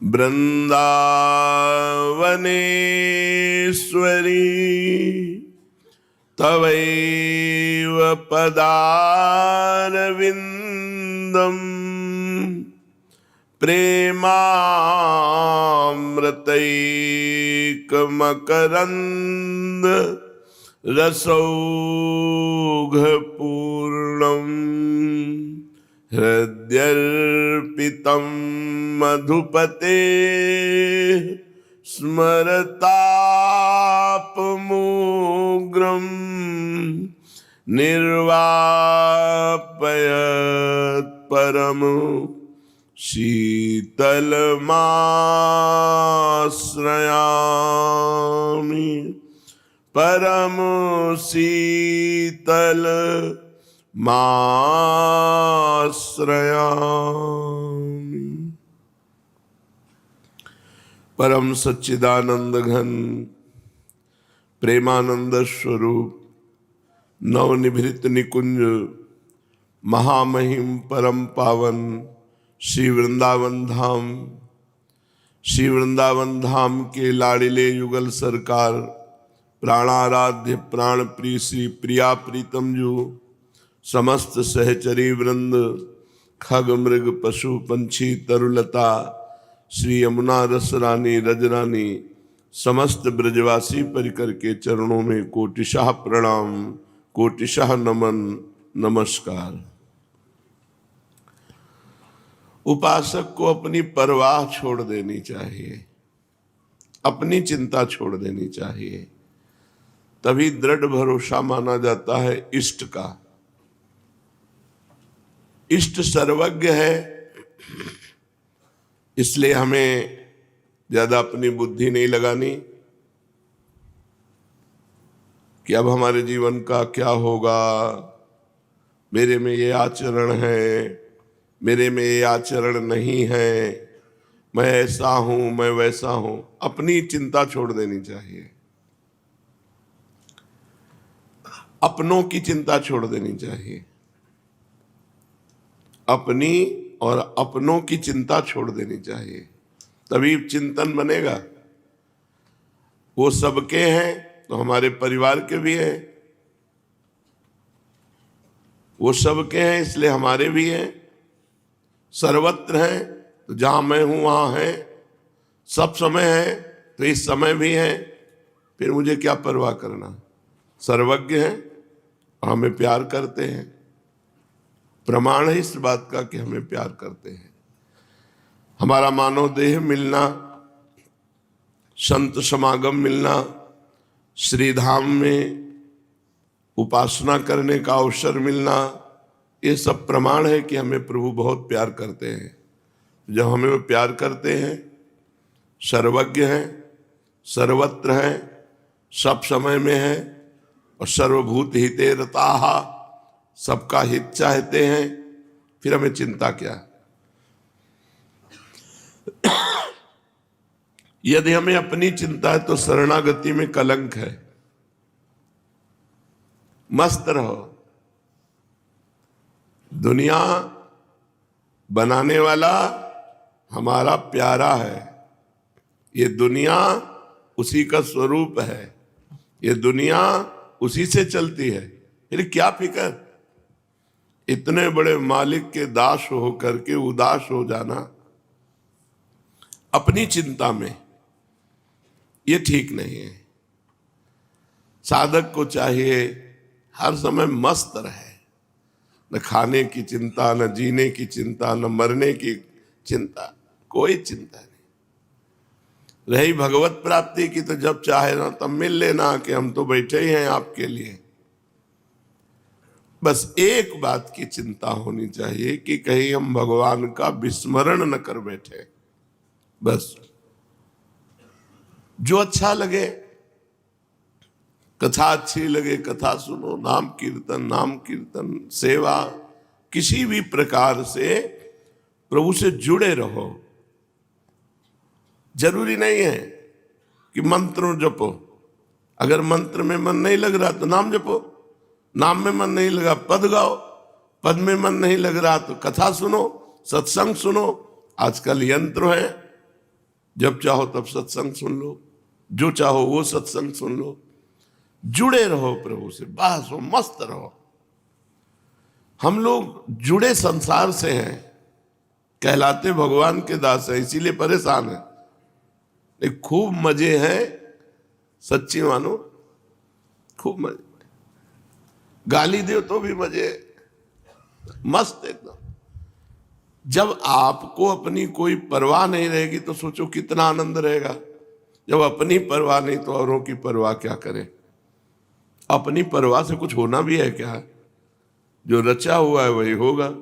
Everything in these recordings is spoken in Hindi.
वृंदावनेश्वरी तवैव पदारविन्दम् प्रेमामृतैकमकरन्द रसौघपूर्णम् हृद्यर्पितं मधुपते स्मरतापमूग्रं निर्वापयत् परम शीतलमाश्रयामि परम शीतल माश्रयामि। परम सच्चिदानंद घन प्रेमानंद स्वरूप नवनिभृत निकुंज महामहिम परम पावन श्री वृंदावन धाम, श्री वृंदावन धाम के लाड़िले युगल सरकार प्राणाराध्य प्राण प्रिय श्री प्रिया प्रीतम जो समस्त सहचरी वृंद खग मृग पशु पंछी तरुलता श्री यमुना रसरानी रजरानी समस्त ब्रजवासी परिकर के चरणों में कोटिशाह प्रणाम, कोटिशाह नमन नमस्कार। उपासक को अपनी परवाह छोड़ देनी चाहिए, अपनी चिंता छोड़ देनी चाहिए, तभी दृढ़ भरोसा माना जाता है इष्ट का। इष्ट सर्वज्ञ है, इसलिए हमें ज्यादा अपनी बुद्धि नहीं लगानी कि अब हमारे जीवन का क्या होगा, मेरे में ये आचरण है, मेरे में ये आचरण नहीं है, मैं ऐसा हूं मैं वैसा हूं। अपनी चिंता छोड़ देनी चाहिए, अपनों की चिंता छोड़ देनी चाहिए, अपनी और अपनों की चिंता छोड़ देनी चाहिए, तभी चिंतन बनेगा। वो सबके हैं तो हमारे परिवार के भी हैं, वो सबके हैं इसलिए हमारे भी हैं, सर्वत्र हैं तो जहां मैं हूं वहां है, सब समय है तो इस समय भी है, फिर मुझे क्या परवाह करना। सर्वज्ञ हैं और हमें प्यार करते हैं, प्रमाण है इस बात का कि हमें प्यार करते हैं। हमारा मानव देह मिलना, संत समागम मिलना, श्रीधाम में उपासना करने का अवसर मिलना, ये सब प्रमाण है कि हमें प्रभु बहुत प्यार करते हैं। जब हमें वो प्यार करते हैं, सर्वज्ञ हैं, सर्वत्र हैं, सब समय में हैं और सर्वभूत हिते रताः, सबका हित चाहते हैं, फिर हमें चिंता क्या। यदि हमें अपनी चिंता है तो शरणागति में कलंक है। मस्त रहो, दुनिया बनाने वाला हमारा प्यारा है, ये दुनिया उसी का स्वरूप है, ये दुनिया उसी से चलती है, फिर क्या फिक्र। इतने बड़े मालिक के दास होकर के उदास हो जाना अपनी चिंता में, ये ठीक नहीं है। साधक को चाहिए हर समय मस्त रहे, न खाने की चिंता, न जीने की चिंता, न मरने की चिंता, कोई चिंता नहीं। रही भगवत प्राप्ति की तो जब चाहे ना तब मिल लेना कि हम तो बैठे ही हैं आपके लिए। बस एक बात की चिंता होनी चाहिए कि कहीं हम भगवान का विस्मरण न कर बैठे। बस जो अच्छा लगे, कथा अच्छी लगे कथा सुनो, नाम कीर्तन सेवा, किसी भी प्रकार से प्रभु से जुड़े रहो। जरूरी नहीं है कि मंत्र जपो, अगर मंत्र में मन नहीं लग रहा तो नाम जपो, नाम में मन नहीं लगा पद गाओ, पद में मन नहीं लग रहा तो कथा सुनो, सत्संग सुनो। आजकल यंत्र है, जब चाहो तब सत्संग सुन लो, जो चाहो वो सत्संग सुन लो, जुड़े रहो प्रभु से, बस वो मस्त रहो। हम लोग जुड़े संसार से हैं, कहलाते भगवान के दास हैं, इसीलिए परेशान है। एक खूब मजे हैं, सच्ची मानो, खूब मजे, गाली दो तो भी मजे, मस्त एकदम। जब आपको अपनी कोई परवाह नहीं रहेगी तो सोचो कितना आनंद रहेगा। जब अपनी परवाह नहीं तो औरों की परवाह क्या करें। अपनी परवाह से कुछ होना भी है क्या? जो रचा हुआ है वही होगा।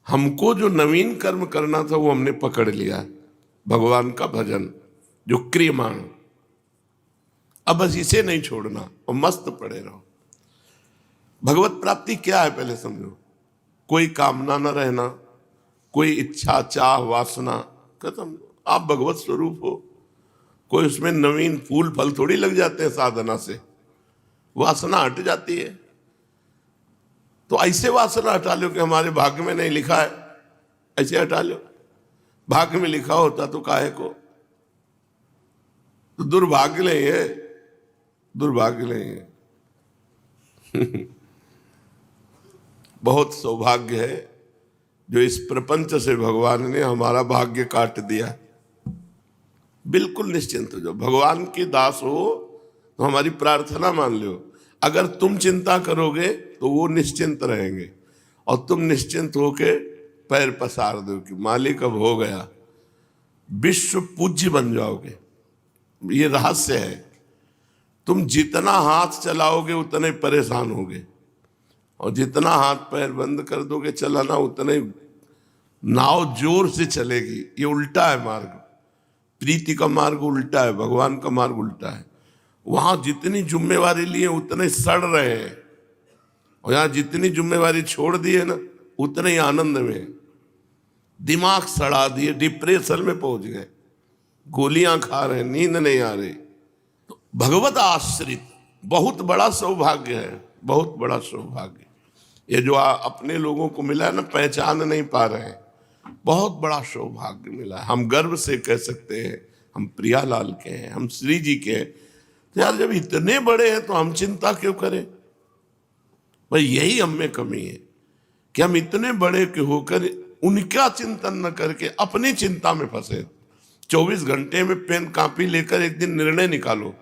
हमको जो नवीन कर्म करना था वो हमने पकड़ लिया, भगवान का भजन जो क्रियमाण। अब बस इसे नहीं छोड़ना और मस्त पड़े रहो। भगवत प्राप्ति क्या है पहले समझो। कोई कामना न रहना, कोई इच्छा चाह वासना खत्म, आप भगवत स्वरूप हो। कोई उसमें नवीन फूल फल थोड़ी लग जाते हैं साधना से, वासना हट जाती है। तो ऐसे वासना हटा लो कि हमारे भाग्य में नहीं लिखा है, ऐसे हटा लो। भाग्य में लिखा होता तो काहे को, तो दुर्भाग्य नहीं है, दुर्भाग्य नहीं है। बहुत सौभाग्य है जो इस प्रपंच से भगवान ने हमारा भाग्य काट दिया। बिल्कुल निश्चिंत हो जाओ, भगवान के दास हो तो हमारी प्रार्थना मान लो। अगर तुम चिंता करोगे तो वो निश्चिंत रहेंगे, और तुम निश्चिंत होके पैर पसार दो कि मालिक अब हो गया, विश्व पूज्य बन जाओगे। ये रहस्य है। तुम जितना हाथ चलाओगे उतने परेशान होगे, और जितना हाथ पैर बंद कर दोगे चलाना उतने नाव जोर से चलेगी। ये उल्टा है मार्ग, प्रीति का मार्ग उल्टा है, भगवान का मार्ग उल्टा है। वहां जितनी जिम्मेवारी लिए उतने सड़ रहे हैं, और यहां जितनी जिम्मेवारी छोड़ दी है ना उतने ही आनंद में। दिमाग सड़ा दिए, डिप्रेशन में पहुंच गए, गोलियां खा रहे हैं, नींद नहीं आ रही। तो भगवत आश्रित बहुत बड़ा सौभाग्य है, बहुत बड़ा सौभाग्य। ये जो अपने लोगों को मिला है ना, पहचान नहीं पा रहे हैं, बहुत बड़ा सौभाग्य मिला है। हम गर्व से कह सकते हैं हम प्रियालाल के हैं, हम श्री जी के हैं। तो यार जब इतने बड़े हैं तो हम चिंता क्यों करें? भाई यही हम में कमी है कि हम इतने बड़े के होकर उनका चिंतन न करके अपनी चिंता में फंसे। 24 घंटे में पेन कापी लेकर एक दिन निर्णय निकालो,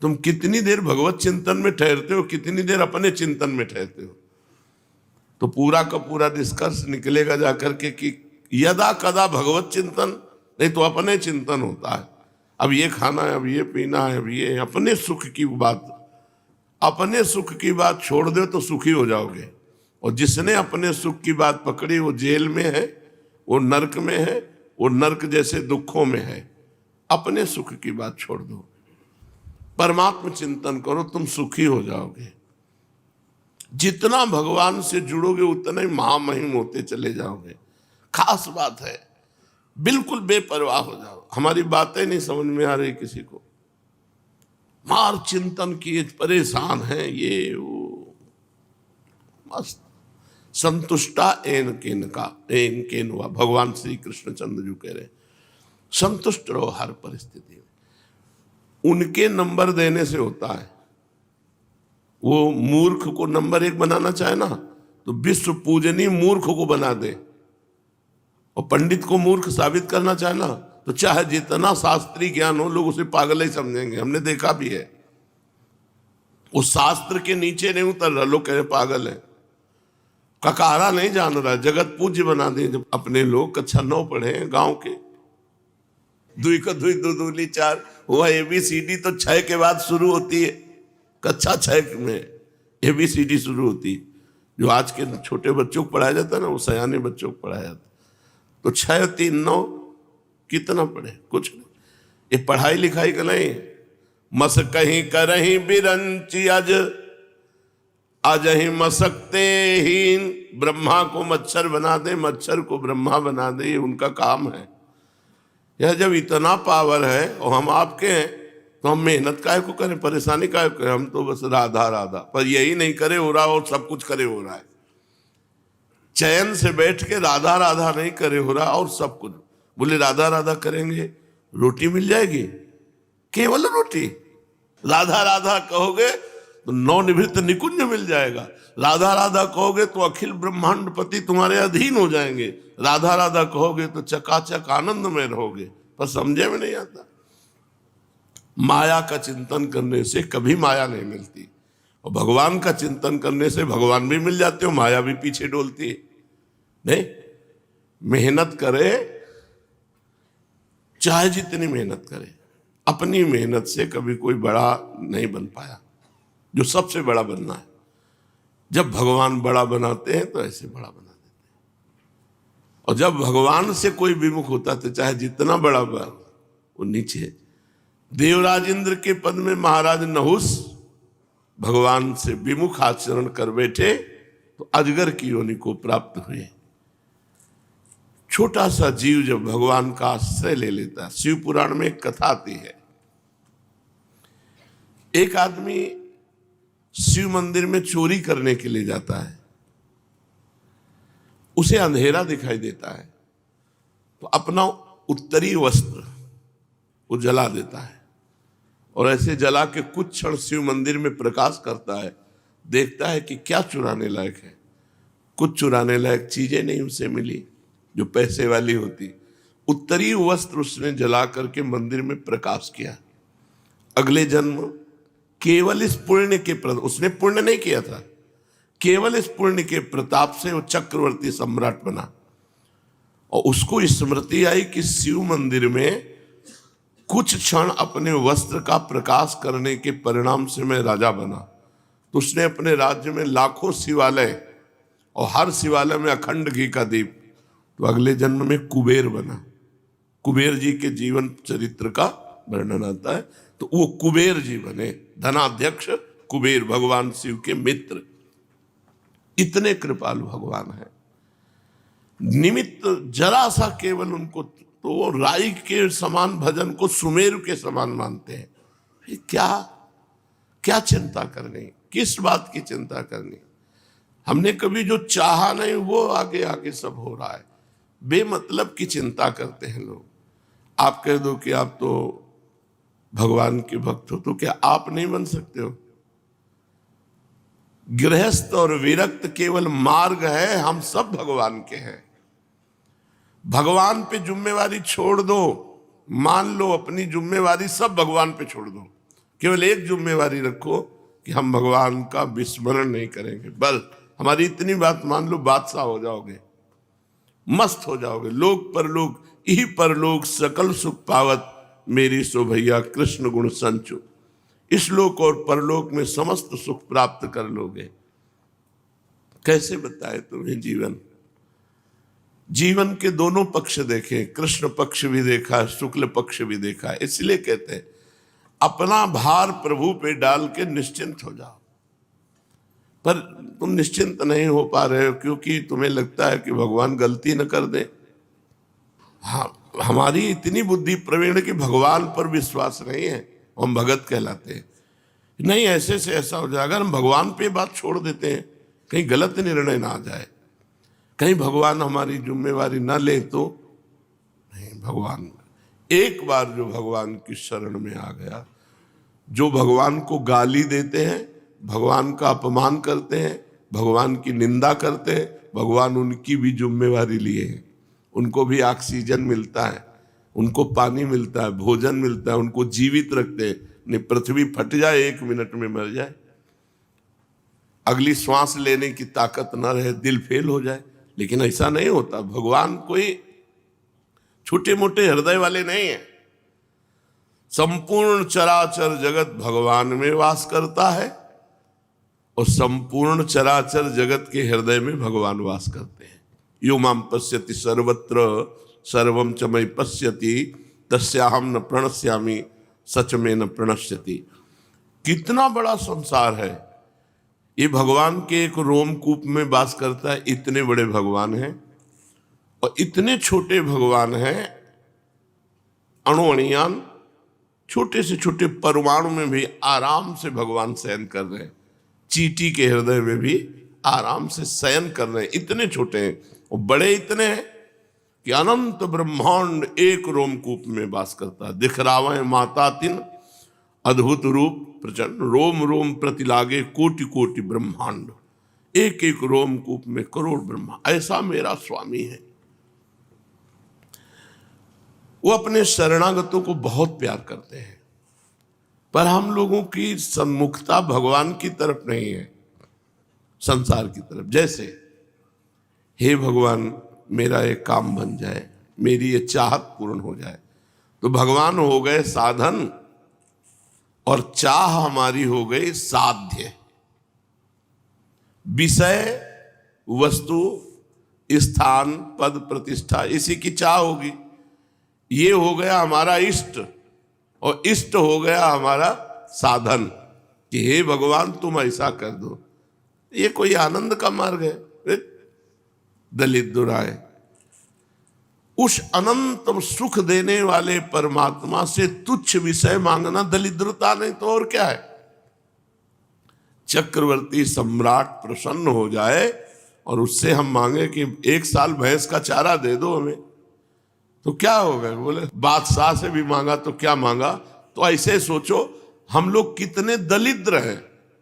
तुम कितनी देर भगवत चिंतन में ठहरते हो, कितनी देर अपने चिंतन में ठहरते हो। तो पूरा का पूरा निष्कर्ष निकलेगा जाकर के कि यदा कदा भगवत चिंतन, नहीं तो अपने चिंतन होता है। अब ये खाना है, अब ये पीना है, अब ये अपने सुख की बात, अपने सुख की बात छोड़ दो तो सुखी हो जाओगे। और जिसने अपने सुख की बात पकड़ी वो जेल में है, वो नरक में है, वो नरक जैसे दुखों में है। अपने सुख की बात छोड़ दो, परमात्मा चिंतन करो, तुम सुखी हो जाओगे। जितना भगवान से जुड़ोगे उतना ही महामहिम होते चले जाओगे। खास बात है, बिल्कुल बेपरवाह हो जाओ। हमारी बातें नहीं समझ में आ रही किसी को, मार चिंतन किए परेशान है, ये वो मस्त संतुष्टा एन केन का एन केन हुआ। भगवान श्री कृष्णचंद्र जी कह रहे संतुष्ट रहो हर परिस्थिति में। उनके नंबर देने से होता है। वो मूर्ख को नंबर 1 बनाना चाहे ना तो विश्व पूजनीय मूर्ख को बना दे, और पंडित को मूर्ख साबित करना चाहे ना तो चाहे जितना शास्त्रीय ज्ञान हो लोग उसे पागल ही समझेंगे। हमने देखा भी है, वो शास्त्र के नीचे नहीं उतर रहा, लोग कह रहे पागल है, ककारा नहीं जान रहा, जगत पूज्य बना दिए। जब अपने लोग कक्षा 9 पढ़े हैं गांव के, दुई का दुई दो दूली 4, वह ABCD तो 6 के बाद शुरू होती है, कक्षा 6 में ABCD शुरू होती है। जो आज के छोटे बच्चों को पढ़ाया जाता है ना, वो सयाने बच्चों को पढ़ाया जाता। तो 6, 3, 9 कितना पढ़े? कुछ नहीं। ये पढ़ाई लिखाई का नहीं। मस कहीं करहीं बिरंची आज ही मसकते हीन। ब्रह्मा को मच्छर बना दे, मच्छर को ब्रह्मा बना दे, ये उनका काम है। यह जब इतना पावर है और हम आपके हैं तो हम मेहनत काहे को करें, परेशानी काहे को करें? हम तो बस राधा राधा, पर यही नहीं करे हो रहा और सब कुछ करे हो रहा है। चैन से बैठ के राधा राधा नहीं करे हो रहा और सब कुछ। बोले राधा राधा करेंगे, रोटी मिल जाएगी, केवल रोटी। राधा राधा कहोगे तो नवनिभृत निकुंज मिल जाएगा। राधा राधा कहोगे तो अखिल ब्रह्मांड पति तुम्हारे अधीन हो जाएंगे। राधा राधा कहोगे तो चकाचक आनंद में रहोगे। पर समझे में नहीं आता। माया का चिंतन करने से कभी माया नहीं मिलती, और भगवान का चिंतन करने से भगवान भी मिल जाते हो, माया भी पीछे डोलती है। नहीं, मेहनत करे, चाहे जितनी मेहनत करे, अपनी मेहनत से कभी कोई बड़ा नहीं बन पाया। जो सबसे बड़ा बनना है, जब भगवान बड़ा बनाते हैं तो ऐसे बड़ा बना देते हैं। और जब भगवान से कोई विमुख होता तो चाहे जितना बड़ा बना वो नीचे। देवराज इंद्र के पद में महाराज नहुस भगवान से विमुख आचरण कर बैठे तो अजगर की योनि को प्राप्त हुए। छोटा सा जीव जब भगवान का आश्रय ले लेता है। शिव पुराण में एक कथा आती है, एक आदमी शिव मंदिर में चोरी करने के लिए जाता है। उसे अंधेरा दिखाई देता है तो अपना उत्तरी वस्त्र वो जला देता है, और ऐसे जला के कुछ क्षण शिव मंदिर में प्रकाश करता है। देखता है कि क्या चुराने लायक है। कुछ चुराने लायक चीजें नहीं उसे मिली जो पैसे वाली होती। उत्तरी वस्त्र उसने जला करके मंदिर में प्रकाश किया। अगले जन्म केवल इस पुण्य के उसने पुण्य नहीं किया था, केवल इस पुण्य के प्रताप से वो चक्रवर्ती सम्राट बना। और उसको स्मृति आई कि शिव मंदिर में कुछ क्षण अपने वस्त्र का प्रकाश करने के परिणाम से मैं राजा बना। तो उसने अपने राज्य में लाखों शिवालय, और हर शिवालय में अखंड घी का दीप। तो अगले जन्म में कुबेर बना। कुबेर जी के जीवन चरित्र का वर्णन आता है, तो वो कुबेर जी बने, धनाध्यक्ष कुबेर, भगवान शिव के मित्र। इतने कृपालु भगवान है। निमित्त जरा सा केवल उनको, तो वो राई के समान भजन को सुमेरु के समान मानते हैं। ये क्या चिंता करनी, किस बात की चिंता करनी। हमने कभी जो चाहा नहीं वो आगे आगे सब हो रहा है। बेमतलब की चिंता करते हैं लोग। आप कह दो कि आप तो भगवान के भक्त हो, तो क्या आप नहीं बन सकते हो? गृहस्थ और विरक्त केवल मार्ग है, हम सब भगवान के हैं। भगवान पे जिम्मेवारी छोड़ दो, मान लो अपनी जिम्मेवारी सब भगवान पे छोड़ दो। केवल एक जिम्मेवारी रखो कि हम भगवान का विस्मरण नहीं करेंगे। बस हमारी इतनी बात मान लो, बादशाह हो जाओगे, मस्त हो जाओगे। लोक परलोक यही परलोक सकल सुख पावत, मेरी सो भैया कृष्ण गुण संचु। इस लोक और परलोक में समस्त सुख प्राप्त कर लोगे। कैसे बताए तुम्हें जीवन के दोनों पक्ष देखे, कृष्ण पक्ष भी देखा, शुक्ल पक्ष भी देखा। इसलिए कहते हैं अपना भार प्रभु पे डाल के निश्चिंत हो जाओ। पर तुम निश्चिंत नहीं हो पा रहे हो क्योंकि तुम्हें लगता है कि भगवान गलती न कर दे। हाँ, हमारी इतनी बुद्धि प्रवीण कि भगवान पर विश्वास नहीं है, हम भगत कहलाते हैं। नहीं, ऐसे से ऐसा हो जाए। अगर हम भगवान पे बात छोड़ देते हैं, कहीं गलत निर्णय ना आ जाए, कहीं भगवान हमारी जिम्मेवारी ना ले तो नहीं। भगवान एक बार जो भगवान की शरण में आ गया, जो भगवान को गाली देते हैं, भगवान का अपमान करते हैं, भगवान की निंदा करते हैं, भगवान उनकी भी जिम्मेवारी लिए हैं। उनको भी ऑक्सीजन मिलता है, उनको पानी मिलता है, भोजन मिलता है, उनको जीवित रखते हैं। नहीं पृथ्वी फट जाए, 1 मिनट में मर जाए, अगली श्वास लेने की ताकत न रहे, दिल फेल हो जाए। लेकिन ऐसा नहीं होता। भगवान कोई छोटे मोटे हृदय वाले नहीं है। संपूर्ण चराचर जगत भगवान में वास करता है, और संपूर्ण चराचर जगत के हृदय में भगवान वास करते हैं। यो माम पश्यति सर्वत्र सर्वम च मयि पश्यति तस्याहम न प्रणश्यामि सच में न प्रणश्यति। कितना बड़ा संसार है। ये भगवान के एक रोमकूप में वास करता है। इतने बड़े भगवान हैं और इतने छोटे भगवान हैं। अणुअणियान छोटे से छोटे परमाणु में भी आराम से भगवान शयन कर रहे हैं। चींटी के हृदय में भी आराम से शयन कर रहे हैं। इतने छोटे हैं और बड़े इतने हैं। कि अनंत ब्रह्मांड एक रोमकूप में वास करता है। दिखरावे माता तिन अद्भुत रूप प्रचंड, रोम रोम प्रति लागे कोटि कोटि ब्रह्मांड, एक एक रोमकूप में करोड़ ब्रह्मा, ऐसा मेरा स्वामी है। वो अपने शरणागतों को बहुत प्यार करते हैं, पर हम लोगों की सन्मुखता भगवान की तरफ नहीं है, संसार की तरफ। जैसे हे भगवान मेरा एक काम बन जाए, मेरी ये चाहत पूर्ण हो जाए, तो भगवान हो गए साधन और चाह हमारी हो गई साध्य। विषय वस्तु स्थान पद प्रतिष्ठा इसी की चाह होगी, ये हो गया हमारा इष्ट, और इष्ट हो गया हमारा साधन कि हे भगवान तुम ऐसा कर दो। ये कोई आनंद का मार्ग है? दलित दुराए उस अनंत सुख देने वाले परमात्मा से तुच्छ विषय मांगना दलिद्रता नहीं तो और क्या है। चक्रवर्ती सम्राट प्रसन्न हो जाए और उससे हम मांगे कि 1 साल भैंस का चारा दे दो हमें, तो क्या होगा? बोले बादशाह से भी मांगा तो क्या मांगा। तो ऐसे सोचो हम लोग कितने दलिद्र हैं।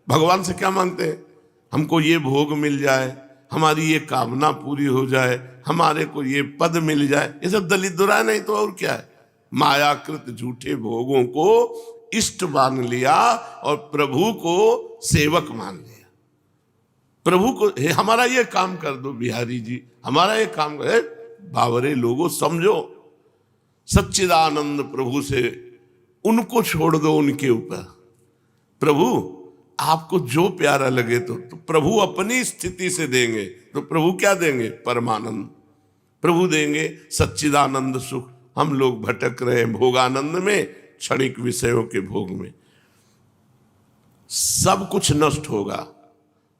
भगवान से क्या मांगते हैं? हमको ये भोग मिल जाए, हमारी ये कामना पूरी हो जाए, हमारे को ये पद मिल जाए। ये सब दलिद्रा नहीं तो और क्या है। मायाकृत झूठे भोगों को इष्ट मान लिया और प्रभु को सेवक मान लिया। प्रभु को हे हमारा ये काम कर दो बिहारी जी, हमारा ये काम कर। बावरे लोगों समझो, सच्चिदानंद प्रभु से उनको छोड़ दो, उनके ऊपर। प्रभु आपको जो प्यारा लगे तो प्रभु अपनी स्थिति से देंगे, तो प्रभु क्या देंगे? परमानंद। प्रभु देंगे सच्चिदानंद सुख। हम लोग भटक रहे हैं भोगानंद में, क्षणिक विषयों के भोग में। सब कुछ नष्ट होगा,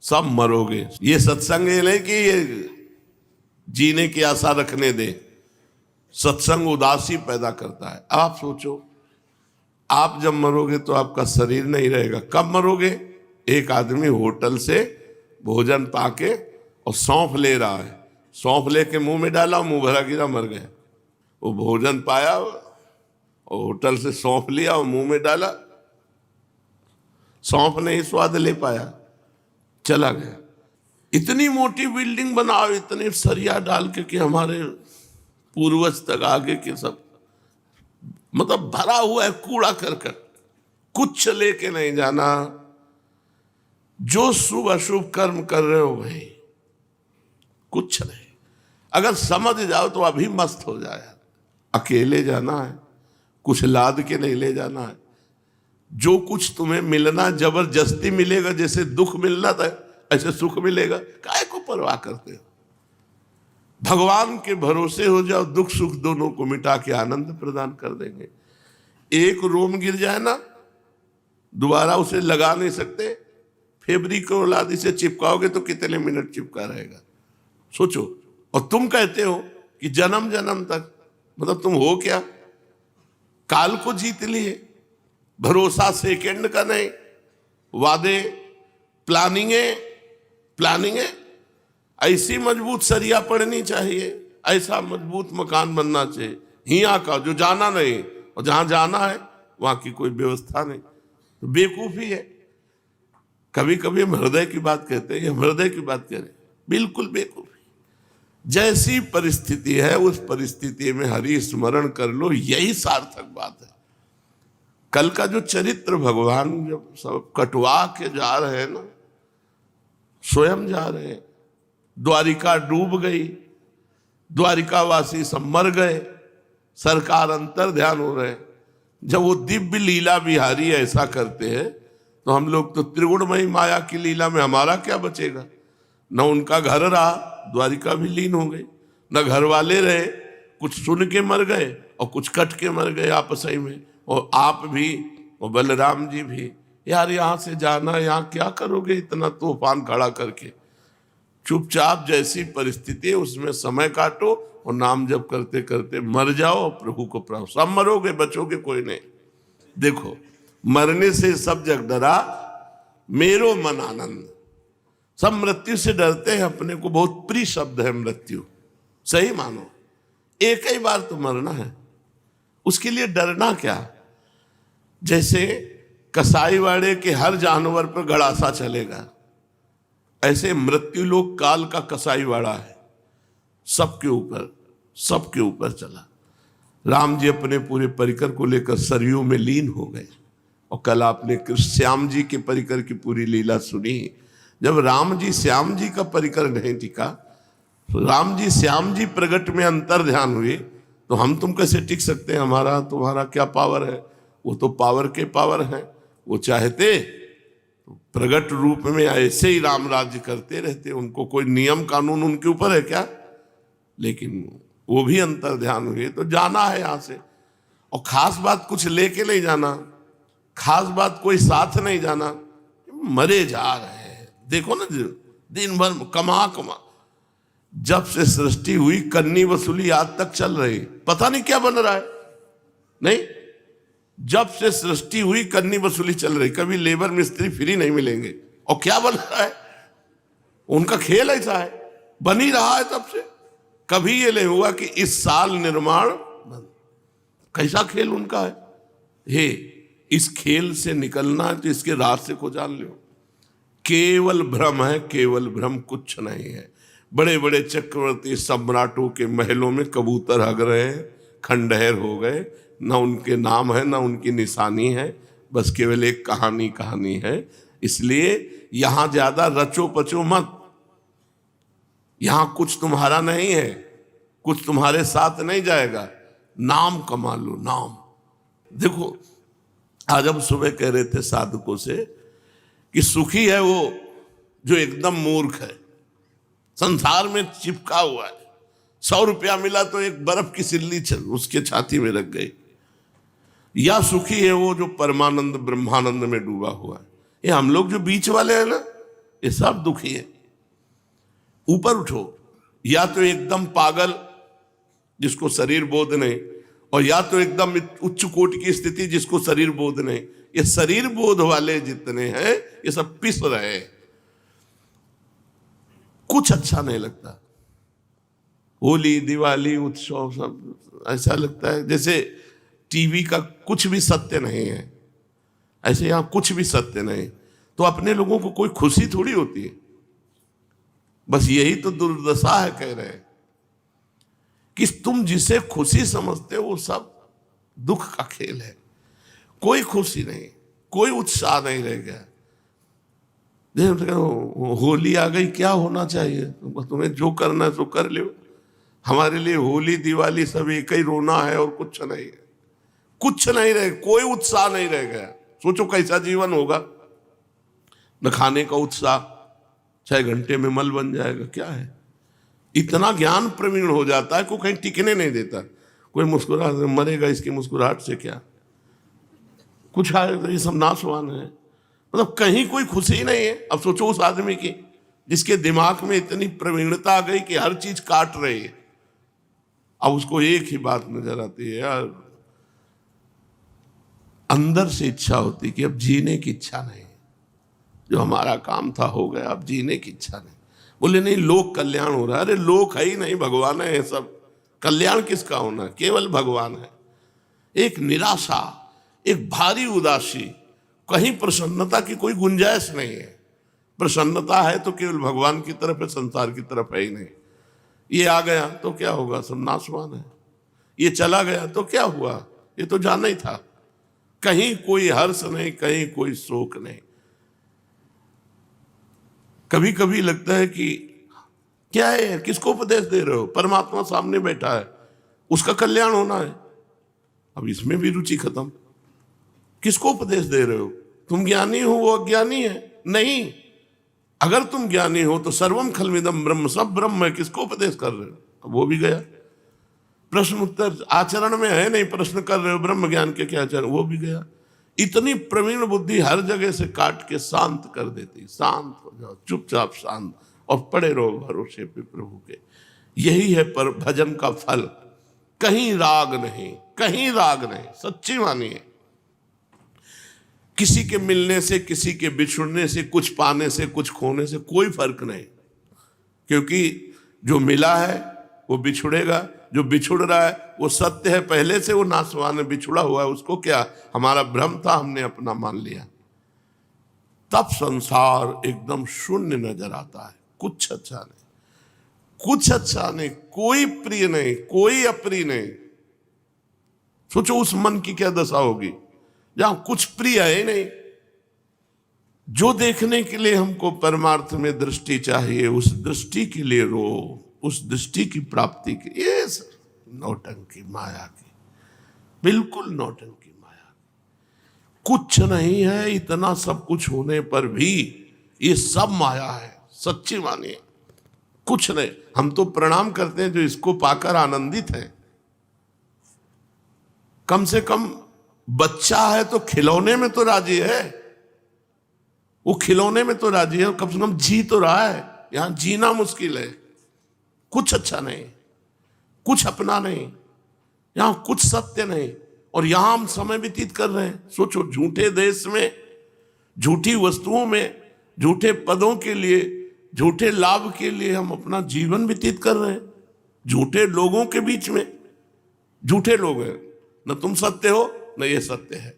सब मरोगे। ये सत्संग ये नहीं कि ये जीने की आशा रखने दे। सत्संग उदासी पैदा करता है। अब आप सोचो, आप जब मरोगे तो आपका शरीर नहीं रहेगा। कब मरोगे? एक आदमी होटल से भोजन पाके और सौंफ ले रहा है, सौंफ लेके मुंह में डाला, मुंह भरा गिरा, मर गया। वो भोजन पाया और होटल से सौंफ लिया और मुंह में डाला, सौंफ नहीं स्वाद ले पाया, चला गया। इतनी मोटी बिल्डिंग बनाओ, इतने सरिया डाल के कि हमारे पूर्वज तक आगे के सब मतलब भरा हुआ है कूड़ा करकट, कुछ लेके नहीं जाना। जो शुभ अशुभ कर्म कर रहे हो भाई, कुछ नहीं। अगर समझ जाओ तो अभी मस्त हो जाए। अकेले जाना है, कुछ लाद के नहीं ले जाना है। जो कुछ तुम्हें मिलना जबरदस्ती मिलेगा, जैसे दुख मिलना था ऐसे सुख मिलेगा। काहे को परवाह करते हो? भगवान के भरोसे हो जाओ, दुख सुख दोनों को मिटा के आनंद प्रदान कर देंगे। एक रोम गिर जाए ना, दोबारा उसे लगा नहीं सकते। फैब्रिक को लादी से चिपकाओगे तो कितने मिनट चिपका रहेगा, सोचो। और तुम कहते हो कि जन्म जन्म तक, मतलब तुम हो क्या? काल को जीत लिए। भरोसा सेकंड का नहीं, वादे प्लानिंगे ऐसी मजबूत सरिया पड़नी चाहिए, ऐसा मजबूत मकान बनना चाहिए। हिया का जो जाना नहीं, और जहां जाना है वहां की कोई व्यवस्था नहीं, तो बेवकूफी है। कभी कभी हम हृदय की बात कहते हैं, हम हृदय की बात करें, बिल्कुल बेवकूफी। जैसी परिस्थिति है उस परिस्थिति में हरि स्मरण कर लो, यही सार्थक बात है। कल का जो चरित्र भगवान जब सब कटवा के जा रहे हैं ना, स्वयं जा रहे हैं, द्वारिका डूब गई, द्वारिकावासी सब मर गए, सरकार अंतर ध्यान हो रहे। जब वो दिव्य लीला बिहारी ऐसा करते हैं तो हम लोग तो त्रिगुणमयी माया की लीला में हमारा क्या बचेगा? न उनका घर रहा, द्वारिका भी लीन हो गई, न घर वाले रहे, कुछ सुन के मर गए और कुछ कट के मर गए आपस में। और आप भी और बलराम जी भी। यार यहाँ से जाना, यहाँ क्या करोगे इतना तूफान खड़ा करके? चुपचाप जैसी परिस्थिति है उसमें समय काटो और नाम जप करते करते मर जाओ, प्रभु को प्राप्त। सब मरोगे, बचोगे कोई नहीं। देखो, मरने से सब जग डरा, मेरो मन आनंद। सब मृत्यु से डरते हैं, अपने को बहुत प्रिय शब्द है मृत्यु, सही मानो। एक ही बार तो मरना है, उसके लिए डरना क्या। जैसे कसाईवाड़े के हर जानवर पर गड़ासा चलेगा, ऐसे मृत्यु लोक काल का कसाईवाड़ा है, सबके ऊपर चला। राम जी अपने पूरे परिकर को लेकर सरयू में लीन हो गए। और कल आपने श्याम जी के परिकर की पूरी लीला सुनी। जब राम जी श्याम जी का परिकर नहीं टिका, तो राम जी श्याम जी प्रगट में अंतर ध्यान हुए, तो हम तुम कैसे टिक सकते हैं, हमारा तुम्हारा क्या पावर है। वो तो पावर के पावर हैं, वो चाहते तो प्रगट रूप में ऐसे ही राम राज्य करते रहते, उनको कोई नियम कानून उनके ऊपर है क्या। लेकिन वो भी अंतर ध्यान हुए, तो जाना है यहां से। और खास बात कुछ लेके नहीं जाना, खास बात कोई साथ नहीं जाना, मरे जा रहे हैं। देखो ना, दिन भर कमा जब से सृष्टि हुई कन्नी वसूली आज तक चल रही, पता नहीं क्या बन रहा है। नहीं, जब से सृष्टि हुई कन्नी वसूली चल रही, कभी लेबर मिस्त्री फ्री नहीं मिलेंगे। और क्या बन रहा है, उनका खेल ऐसा है, बन ही रहा है तब से। कभी ये नहीं हुआ कि इस साल निर्माण बंद। कैसा खेल उनका है। हे, इस खेल से निकलना है तो इसके रहस्य को जान लो। केवल भ्रम है, केवल भ्रम, कुछ नहीं है। बड़े बड़े चक्रवर्ती सम्राटों के महलों में कबूतर हग रहे हैं, खंडहर हो गए, ना उनके नाम है ना उनकी निशानी है, बस केवल एक कहानी है। इसलिए यहां ज्यादा रचो पचो मत। यहां कुछ तुम्हारा नहीं है, कुछ तुम्हारे साथ नहीं जाएगा। नाम कमा लो, नाम। देखो, आज हम सुबह कह रहे थे साधकों से कि सुखी है वो जो एकदम मूर्ख है, संसार में चिपका हुआ है। 100 रुपया मिला तो एक बर्फ की सिल्ली उसके छाती में रख गई। या सुखी है वो जो परमानंद ब्रह्मानंद में डूबा हुआ है। ये हम लोग जो बीच वाले हैं ना, ये सब दुखी है। ऊपर उठो, या तो एकदम पागल जिसको शरीर बोध नहीं, और या तो एकदम उच्च कोटि की स्थिति जिसको शरीर बोध नहीं। ये शरीर बोध वाले जितने हैं ये सब पिस रहे हैं, कुछ अच्छा नहीं लगता। होली दिवाली उत्सव सब ऐसा लगता है जैसे टीवी का कुछ भी सत्य नहीं है। ऐसे यहां कुछ भी सत्य नहीं, तो अपने लोगों को कोई खुशी थोड़ी होती है। बस यही तो दुर्दशा है, कह रहे हैं कि तुम जिसे खुशी समझते हो वो सब दुख का खेल है। कोई खुशी नहीं, कोई उत्साह नहीं रह गया। होली आ गई, क्या होना चाहिए, तुम्हें जो करना है तो कर लो। हमारे लिए होली दिवाली सब एक ही रोना है और कुछ नहीं है। कुछ नहीं रहे, कोई उत्साह नहीं रह गया। सोचो कैसा जीवन होगा। न खाने का उत्साह, 6 घंटे में मल बन जाएगा, क्या है। इतना ज्ञान प्रवीण हो जाता है, कोई कहीं टिकने नहीं देता। कोई मुस्कुरा मरेगा, इसकी मुस्कुराहट से क्या कुछ आए, तो ये सब नाशवान है। मतलब कहीं कोई खुशी नहीं है। अब सोचो उस आदमी की जिसके दिमाग में इतनी प्रवीणता आ गई कि हर चीज काट रही है। अब उसको एक ही बात नजर आती है, यार अंदर से इच्छा होती कि अब जीने की इच्छा नहीं, जो हमारा काम था हो गया, अब जीने की इच्छा नहीं। बोले नहीं, लोक कल्याण हो रहा है। अरे लोक है ही नहीं, भगवान है सब। कल्याण किसका होना है, केवल भगवान है। एक निराशा, एक भारी उदासी, कहीं प्रसन्नता की कोई गुंजाइश नहीं है। प्रसन्नता है तो केवल भगवान की तरफ है, संसार की तरफ है ही नहीं। ये आ गया तो क्या होगा, सब नाशवान है। ये चला गया तो क्या हुआ, ये तो जाना ही था। कहीं कोई हर्ष नहीं, कहीं कोई शोक नहीं। कभी कभी लगता है कि क्या है, किसको उपदेश दे रहे हो। परमात्मा सामने बैठा है, उसका कल्याण होना है, अब इसमें भी रुचि खत्म। किसको उपदेश दे रहे हो, तुम ज्ञानी हो वो अज्ञानी है। नहीं, अगर तुम ज्ञानी हो तो सर्वम खलमिदम ब्रह्म, सब ब्रह्म है, किसको उपदेश कर रहे हो। अब वो भी गया। प्रश्न उत्तर आचरण में है नहीं, प्रश्न कर रहे हो ब्रह्म ज्ञान के क्या आचरण, वो भी गया। इतनी प्रवीण बुद्धि हर जगह से काट के शांत कर देती। शांत हो जाओ, चुपचाप शांत, और पड़े रहो भरोसे पे प्रभु के। यही है पर भजन का फल। कहीं राग नहीं, कहीं राग नहीं, सच्ची मानिए। किसी के मिलने से, किसी के बिछुड़ने से, कुछ पाने से, कुछ खोने से कोई फर्क नहीं। क्योंकि जो मिला है वो बिछुड़ेगा, जो बिछुड़ रहा है वो सत्य है, पहले से वो नाशवान है, बिछुड़ा हुआ है, उसको क्या, हमारा भ्रम था, हमने अपना मान लिया। तब संसार एकदम शून्य नजर आता है, कुछ अच्छा नहीं, कुछ अच्छा नहीं, कोई प्रिय नहीं, कोई अप्रिय नहीं। सोचो उस मन की क्या दशा होगी जहां कुछ प्रिय है नहीं। जो देखने के लिए हमको परमार्थ में दृष्टि चाहिए, उस दृष्टि के लिए रो, उस दृष्टि की प्राप्ति के, ये नौटंकी माया की, बिल्कुल नौटंकी माया। कुछ नहीं है, इतना सब कुछ होने पर भी ये सब माया है, सच्ची मानिए, कुछ नहीं। हम तो प्रणाम करते हैं जो इसको पाकर आनंदित हैं। कम से कम बच्चा है तो खिलौने में तो राजी है, वो खिलौने में तो राजी है, कम से कम जी तो रहा है। यहां जीना मुश्किल है, कुछ अच्छा नहीं, कुछ अपना नहीं, यहां कुछ सत्य नहीं, और यहां हम समय व्यतीत कर रहे हैं। सोचो, झूठे देश में, झूठी वस्तुओं में, झूठे पदों के लिए, झूठे लाभ के लिए हम अपना जीवन व्यतीत कर रहे हैं। झूठे लोगों के बीच में, झूठे लोग हैं, न तुम सत्य हो न ये सत्य है,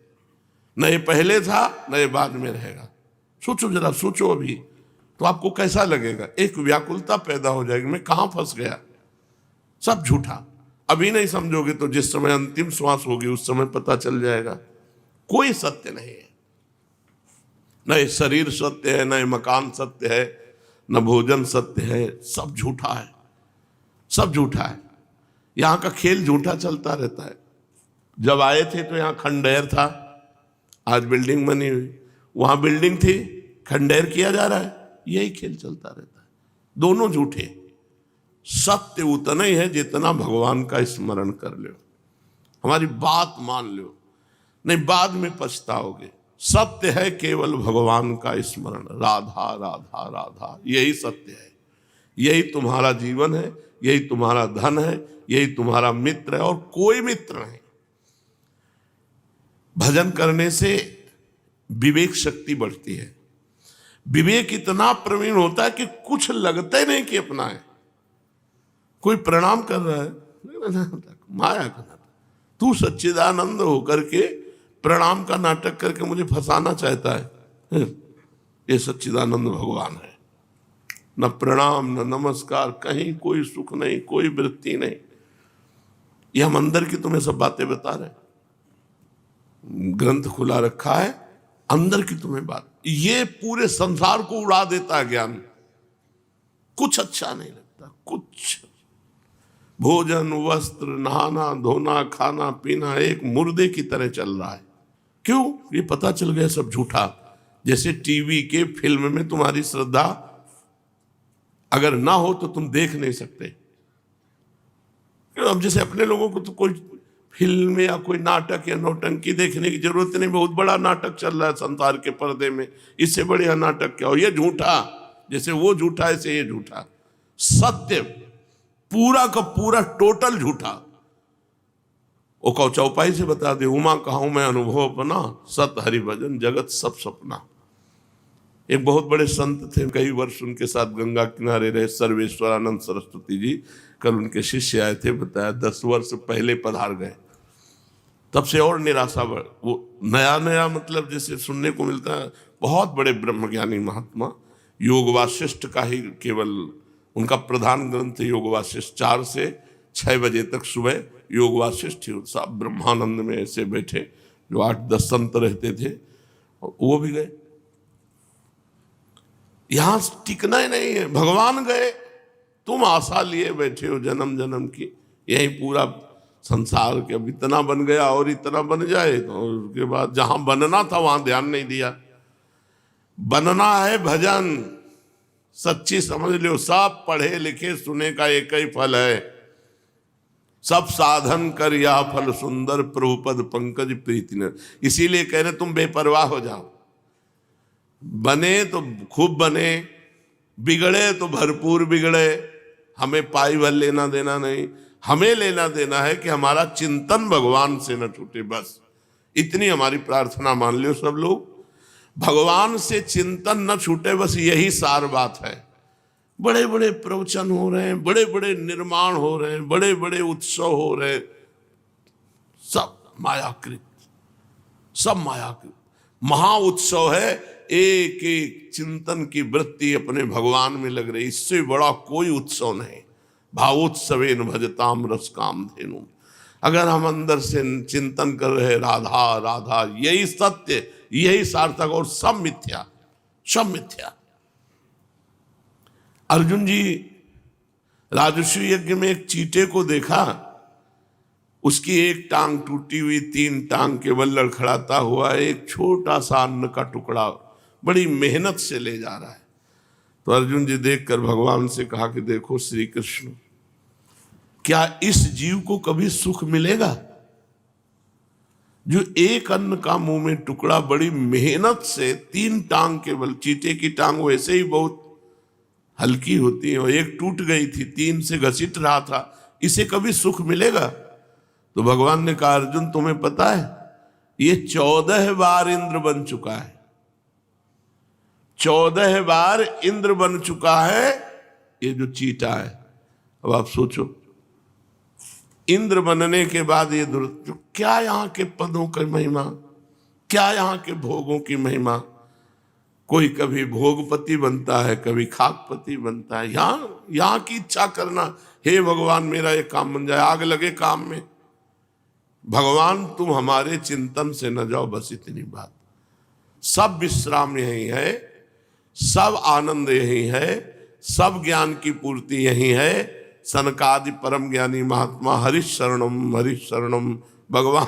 न ये पहले था न ये बाद में रहेगा। सोचो जरा, सोचो अभी तो आपको कैसा लगेगा, एक व्याकुलता पैदा हो जाएगी, मैं कहां फंस गया। सब झूठा, अभी नहीं समझोगे तो जिस समय अंतिम श्वास होगी उस समय पता चल जाएगा। कोई सत्य नहीं है, न ये शरीर सत्य है, न ये मकान सत्य है, न भोजन सत्य है, सब झूठा है, सब झूठा है। यहां का खेल झूठा चलता रहता है। जब आए थे तो यहां खंडहर था, आज बिल्डिंग बनी हुई, वहां बिल्डिंग थी, खंडहर किया जा रहा है, यही खेल चलता रहता है। दोनों झूठे। सत्य उतना ही है जितना भगवान का स्मरण कर लो, हमारी बात मान लो, नहीं बाद में पछताओगे। सत्य है केवल भगवान का स्मरण, राधा राधा राधा, यही सत्य है, यही तुम्हारा जीवन है, यही तुम्हारा धन है, यही तुम्हारा मित्र है, और कोई मित्र नहीं। भजन करने से विवेक शक्ति बढ़ती है। विवेक इतना प्रवीण होता है कि कुछ लगता ही नहीं कि अपना है। कोई प्रणाम कर रहा है, माया का नाटक, तू सच्चिदानंद होकर के प्रणाम का नाटक करके मुझे फंसाना चाहता है। ये सच्चिदानंद भगवान है। न प्रणाम न नमस्कार, कहीं कोई सुख नहीं, कोई वृत्ति नहीं। ये हम अंदर की तुम्हें सब बातें बता रहे हैं, ग्रंथ खुला रखा है, अंदर की तुम्हें बात, ये पूरे संसार को उड़ा देता है ज्ञान। कुछ अच्छा नहीं लगता, कुछ। भोजन, वस्त्र, नहाना धोना, खाना पीना एक मुर्दे की तरह चल रहा है। क्यों? ये पता चल गया सब झूठा। जैसे टीवी के फिल्म में तुम्हारी श्रद्धा अगर ना हो तो तुम देख नहीं सकते। अब जैसे अपने लोगों को तो कोई फिल्म या कोई नाटक या नौटंकी देखने की जरूरत नहीं, बहुत बड़ा नाटक चल रहा है संसार के पर्दे में, इससे बढ़िया नाटक क्या हो। ये झूठा, जैसे वो झूठा ऐसे ये झूठा। सत्य पूरा का पूरा टोटल झूठा। वो कहो चौपाई से बता दे, उमा कहूं मैं अनुभव अपना, सत हरि भजन जगत सब सपना। एक बहुत बड़े संत थे, कई वर्ष उनके साथ गंगा किनारे रहे, सर्वेश्वरानंद सरस्वती जी। कल उनके शिष्य आए थे, बताया 10 वर्ष पहले पधार गए, तब से और निराशा बढ़। वो नया नया मतलब जैसे सुनने को मिलता है, बहुत बड़े ब्रह्मज्ञानी महात्मा, योग वासिष्ठ का ही केवल उनका प्रधान ग्रंथ योग वासिष्ठ। 4 से 6 बजे तक सुबह योग वासिष्ठ ही, सब ब्रह्मानंद में ऐसे बैठे, जो 8-10 संत रहते थे, और वो भी गए। यहां टिकना ही नहीं है, भगवान गए, तुम आशा लिए बैठे हो जन्म जन्म की, यही पूरा संसार के अब इतना बन गया और इतना बन जाए, तो उसके बाद जहां बनना था वहां ध्यान नहीं दिया। बनना है भजन, सच्ची समझ लो, सब पढ़े लिखे सुने का एक ही फल है, सब साधन कर या फल सुंदर, प्रभुपद पंकज प्रीति न। इसीलिए कह रहे तुम बेपरवाह हो जाओ, बने तो खूब बने, बिगड़े तो भरपूर बिगड़े, हमें पाई भर लेना देना नहीं। हमें लेना देना है कि हमारा चिंतन भगवान से न छूटे, बस इतनी हमारी प्रार्थना मान लो सब लोग। भगवान से चिंतन न छूटे, बस यही सार बात है। बड़े बड़े प्रवचन हो रहे हैं, बड़े बड़े निर्माण हो रहे हैं, बड़े बड़े उत्सव हो रहे हैं, सब मायाकृत, सब मायाकृत। महा उत्सव है, एक एक चिंतन की वृत्ति अपने भगवान में लग रही, इससे बड़ा कोई उत्सव नहीं। भावोत्सवेन भजताम रस काम धेनु। अगर हम अंदर से चिंतन कर रहे राधा राधा, यही सत्य, यही सार्थक, और सब मिथ्या, सब मिथ्या। अर्जुन जी राजस्वी यज्ञ में एक चींटे को देखा, उसकी एक टांग टूटी हुई, 3 टांग केवल लड़खड़ाता हुआ एक छोटा सा अन्न का टुकड़ा बड़ी मेहनत से ले जा रहा है। तो अर्जुन जी देखकर भगवान से कहा कि देखो श्री कृष्ण, क्या इस जीव को कभी सुख मिलेगा जो एक अन्न का मुंह में टुकड़ा बड़ी मेहनत से 3 टांग केवल, चींटे की टांग वैसे ही बहुत हल्की होती है और एक टूट गई थी, 3 से घसीट रहा था, इसे कभी सुख मिलेगा? तो भगवान ने कहा अर्जुन तुम्हें पता है ये 14 बार इंद्र बन चुका है, 14 बार इंद्र बन चुका है ये जो चींटा है। अब आप सोचो, इंद्र बनने के बाद ये क्या यहाँ के पदों की महिमा, क्या यहाँ के भोगों की महिमा। कोई कभी भोगपति बनता है, कभी खाकपति बनता है। यहाँ की इच्छा करना, हे भगवान मेरा ये काम बन जाए, आग लगे काम में। भगवान तुम हमारे चिंतन से न जाओ, बस इतनी बात। सब विश्राम यही है, सब आनंद यही है, सब ज्ञान की पूर्ति यही है। सनकादि परम ज्ञानी महात्मा हरिश शरणम। भगवान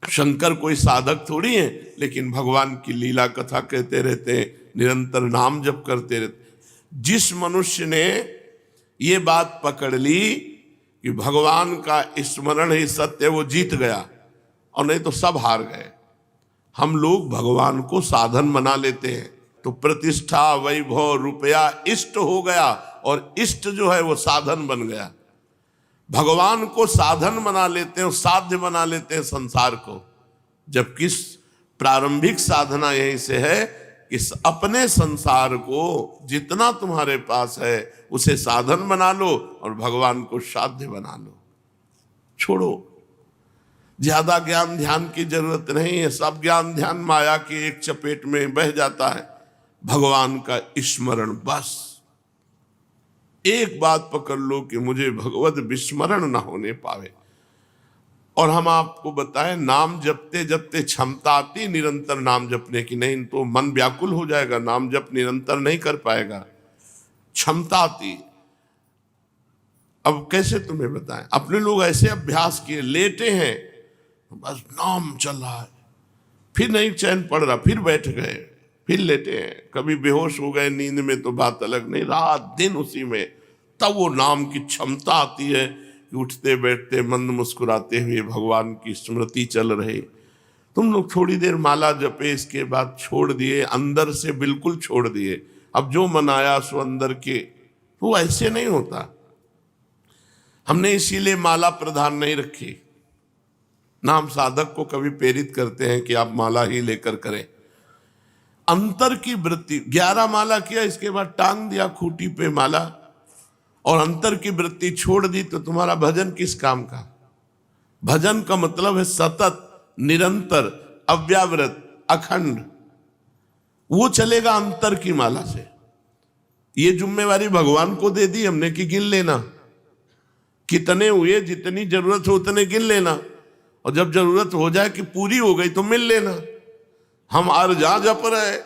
शंकर कोई साधक थोड़ी है, लेकिन भगवान की लीला कथा कहते रहते हैं, निरंतर नाम जप करते रहते। जिस मनुष्य ने ये बात पकड़ ली कि भगवान का स्मरण ही सत्य, वो जीत गया, और नहीं तो सब हार गए। हम लोग भगवान को साधन बना लेते हैं, तो प्रतिष्ठा वैभव रुपया इष्ट हो गया, और इष्ट जो है वो साधन बन गया। भगवान को साधन बना लेते हैं, साध्य बना लेते हैं संसार को। जबकि प्रारंभिक साधना यहीं से है कि अपने संसार को जितना तुम्हारे पास है उसे साधन बना लो और भगवान को साध्य बना लो। छोड़ो, ज्यादा ज्ञान ध्यान की जरूरत नहीं है। सब ज्ञान ध्यान माया की एक चपेट में बह जाता है। भगवान का स्मरण, बस एक बात पकड़ लो कि मुझे भगवत विस्मरण ना होने पावे। और हम आपको बताएं, नाम जपते जपते क्षमता आती निरंतर नाम जपने की, नहीं तो मन व्याकुल हो जाएगा, नाम जप निरंतर नहीं कर पाएगा। क्षमता आती। अब कैसे तुम्हें बताएं, अपने लोग ऐसे अभ्यास किए, लेटे हैं बस नाम चल रहा है, फिर नहीं चैन पड़ रहा, फिर बैठ गए, फिर लेटे हैं, कभी बेहोश हो गए नींद में तो बात अलग, नहीं रात दिन उसी में। तब वो नाम की क्षमता आती है कि उठते बैठते मंद मुस्कुराते हुए भगवान की स्मृति चल रही। तुम लोग थोड़ी देर माला जपे, इसके बाद छोड़ दिए, अंदर से बिल्कुल छोड़ दिए। अब जो मनाया सो अंदर के, वो ऐसे नहीं होता। हमने इसीलिए माला प्रधान नहीं रखी। नाम साधक को कभी प्रेरित करते हैं कि आप माला ही लेकर करें। अंतर की वृत्ति, 11 माला किया, इसके बाद टांग दिया खूंटी पे माला, और अंतर की वृत्ति छोड़ दी, तो तुम्हारा भजन किस काम का? भजन का मतलब है सतत, निरंतर, अव्यावृत, अखंड। वो चलेगा अंतर की माला से। ये जिम्मेवारी भगवान को दे दी हमने कि गिन लेना, कितने हुए, जितनी जरूरत हो उतने गिन लेना, और जब जरूरत हो जाए कि पूरी हो गई तो मिल लेना। हम अर्जा जप रहे,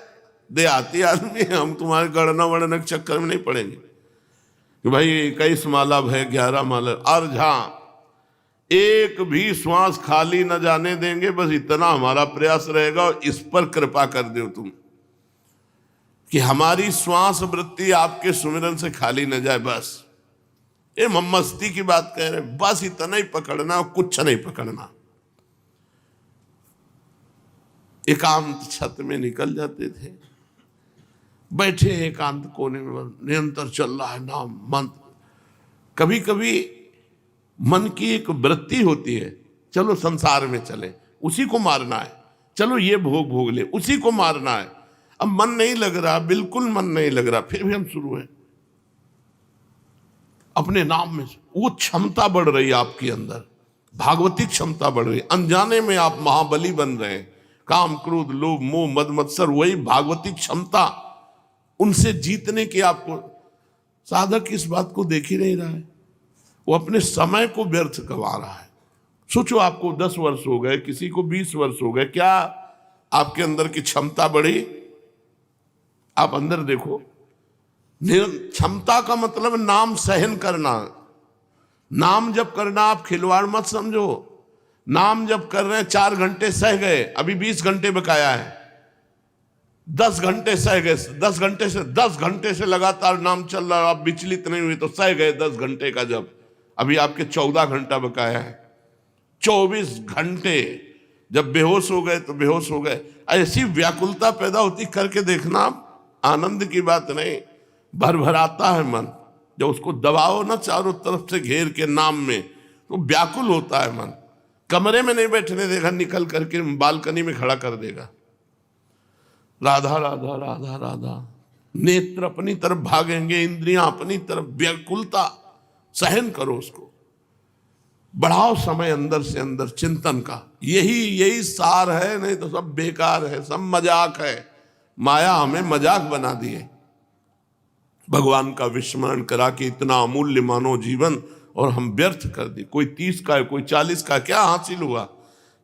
देहाती आदमी, हम तुम्हारे गणना वणना के चक्कर में नहीं पड़ेंगे कि भाई 21 माला है, 11 माला। अर्जा एक भी श्वास खाली न जाने देंगे, बस इतना हमारा प्रयास रहेगा। और इस पर कृपा कर दो तुम कि हमारी श्वास वृत्ति आपके सुमिरन से खाली न जाए। बस ये मस्ती की बात कह रहे, बस इतना ही पकड़ना और कुछ नहीं पकड़ना। एकांत छत में निकल जाते थे, बैठे एकांत कोने में, निरंतर चल रहा है नाम मंत्र। कभी कभी मन की एक वृत्ति होती है, चलो संसार में चले, उसी को मारना है, चलो ये भोग भोग ले, उसी को मारना है। अब मन नहीं लग रहा, बिल्कुल मन नहीं लग रहा, फिर भी हम शुरू हैं अपने नाम में। वो क्षमता बढ़ रही है आपके अंदर, भागवती क्षमता बढ़ रही है। अनजाने में आप महाबली बन रहे हैं। काम क्रोध लोभ मोह मद मत्सर, वही भागवती क्षमता, उनसे जीतने की आपको। साधक इस बात को देख ही नहीं रहा है, वो अपने समय को व्यर्थ गंवा रहा है। सोचो, आपको 10 वर्ष हो गए, किसी को 20 वर्ष हो गए, क्या आपके अंदर की क्षमता बढ़ी? आप अंदर देखो। क्षमता का मतलब नाम सहन करना। नाम जप करना आप खिलवाड़ मत समझो। नाम जप कर रहे हैं, 4 घंटे सह गए, अभी 20 घंटे बकाया है। 10 घंटे सह गए, 10 घंटे से लगातार नाम चल रहा, आप विचलित नहीं हुए तो सह गए 10 घंटे का जब, अभी आपके 14 घंटा बकाया है। 24 घंटे जब बेहोश हो गए तो बेहोश हो गए। ऐसी व्याकुलता पैदा होती, करके देखना, आनंद की बात नहीं, भरभराता है मन। जब उसको दबाओ ना चारों तरफ से घेर के नाम में, तो व्याकुल होता है मन। कमरे में नहीं बैठने देगा, निकल करके बालकनी में खड़ा कर देगा। राधा राधा राधा राधा, नेत्र अपनी तरफ भागेंगे, इंद्रियां अपनी तरफ, व्याकुलता सहन करो उसको, बढ़ाओ समय अंदर से अंदर चिंतन का। यही सार है, नहीं तो सब बेकार है, सब मजाक है। माया हमें मजाक बना दिए। भगवान का विस्मरण करा के इतना अमूल्य मानो जीवन, और हम व्यर्थ कर दी। कोई 30 का है, कोई 40 का, क्या हासिल हुआ?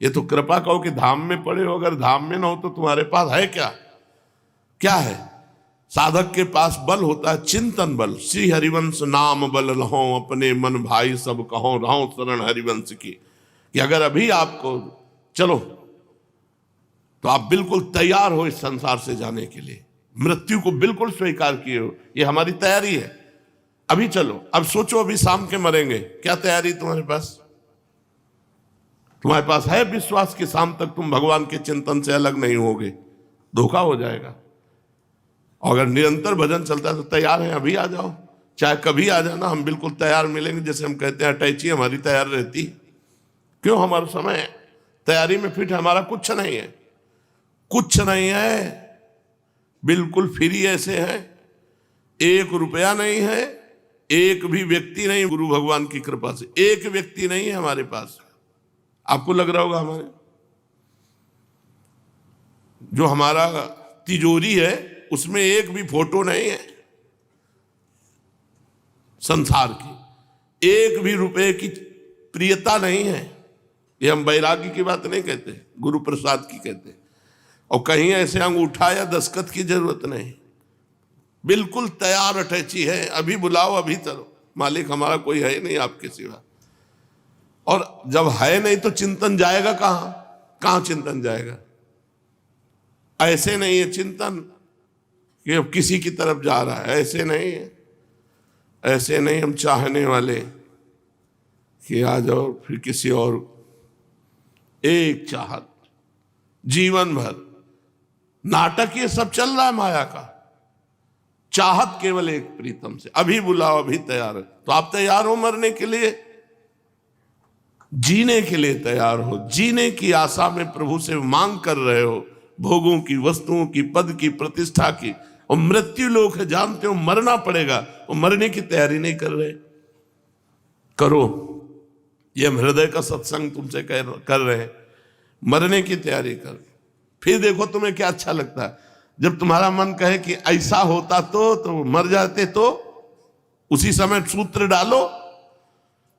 ये तो कृपा कहो कि धाम में पड़े हो, अगर धाम में ना हो तो तुम्हारे पास है क्या? क्या है? साधक के पास बल होता है चिंतन बल। श्री हरिवंश नाम बल लहो, अपने मन भाई सब कहो, रहो शरण हरिवंश की। कि अगर अभी आपको चलो तो आप बिल्कुल तैयार हो इस संसार से जाने के लिए, मृत्यु को बिल्कुल स्वीकार किए हो, ये हमारी तैयारी है। अभी चलो, अब सोचो, अभी शाम के मरेंगे, क्या तैयारी तुम्हारे पास? तुम्हारे पास है विश्वास कि शाम तक तुम भगवान के चिंतन से अलग नहीं होगे? धोखा हो जाएगा। और अगर निरंतर भजन चलता है तो तैयार है, अभी आ जाओ, चाहे कभी आ जाना, हम बिल्कुल तैयार मिलेंगे। जैसे हम कहते हैं अटैची हमारी तैयार रहती, क्यों? हमारा समय तैयारी में फिट, हमारा कुछ नहीं है, कुछ नहीं है, बिल्कुल फ्री ऐसे है। 1 रुपया नहीं है, एक भी व्यक्ति नहीं, गुरु भगवान की कृपा से 1 व्यक्ति नहीं है हमारे पास। आपको लग रहा होगा हमारे जो हमारा तिजोरी है उसमें 1 भी फोटो नहीं है संसार की, 1 भी रुपए की प्रियता नहीं है। ये हम वैराग्य की बात नहीं कहते, गुरु प्रसाद की कहते। और कहीं ऐसे अंगूठा या दस्तखत की जरूरत नहीं, बिल्कुल तैयार अटैची है। अभी बुलाओ, अभी चलो, मालिक हमारा कोई है नहीं आपके सिवा। और जब है नहीं तो चिंतन जाएगा कहाँ चिंतन जाएगा? ऐसे नहीं है चिंतन कि अब किसी की तरफ जा रहा है, ऐसे नहीं है, ऐसे नहीं। हम चाहने वाले कि आ जाओ, फिर किसी और, एक चाहत, जीवन भर नाटक ये सब चल रहा है माया का। चाहत केवल एक प्रीतम से, अभी बुलाओ, अभी तैयार है। तो आप तैयार हो मरने के लिए? जीने के लिए तैयार हो, जीने की आशा में प्रभु से मांग कर रहे हो, भोगों की, वस्तुओं की, पद की, प्रतिष्ठा की। और मृत्यु लोक है, जानते हो मरना पड़ेगा, और मरने की तैयारी नहीं कर रहे। करो, ये हम हृदय का सत्संग तुमसे कर रहे हैं, मरने की तैयारी कर। फिर देखो तुम्हें क्या अच्छा लगता है। जब तुम्हारा मन कहे कि ऐसा होता तो मर जाते, तो उसी समय सूत्र डालो।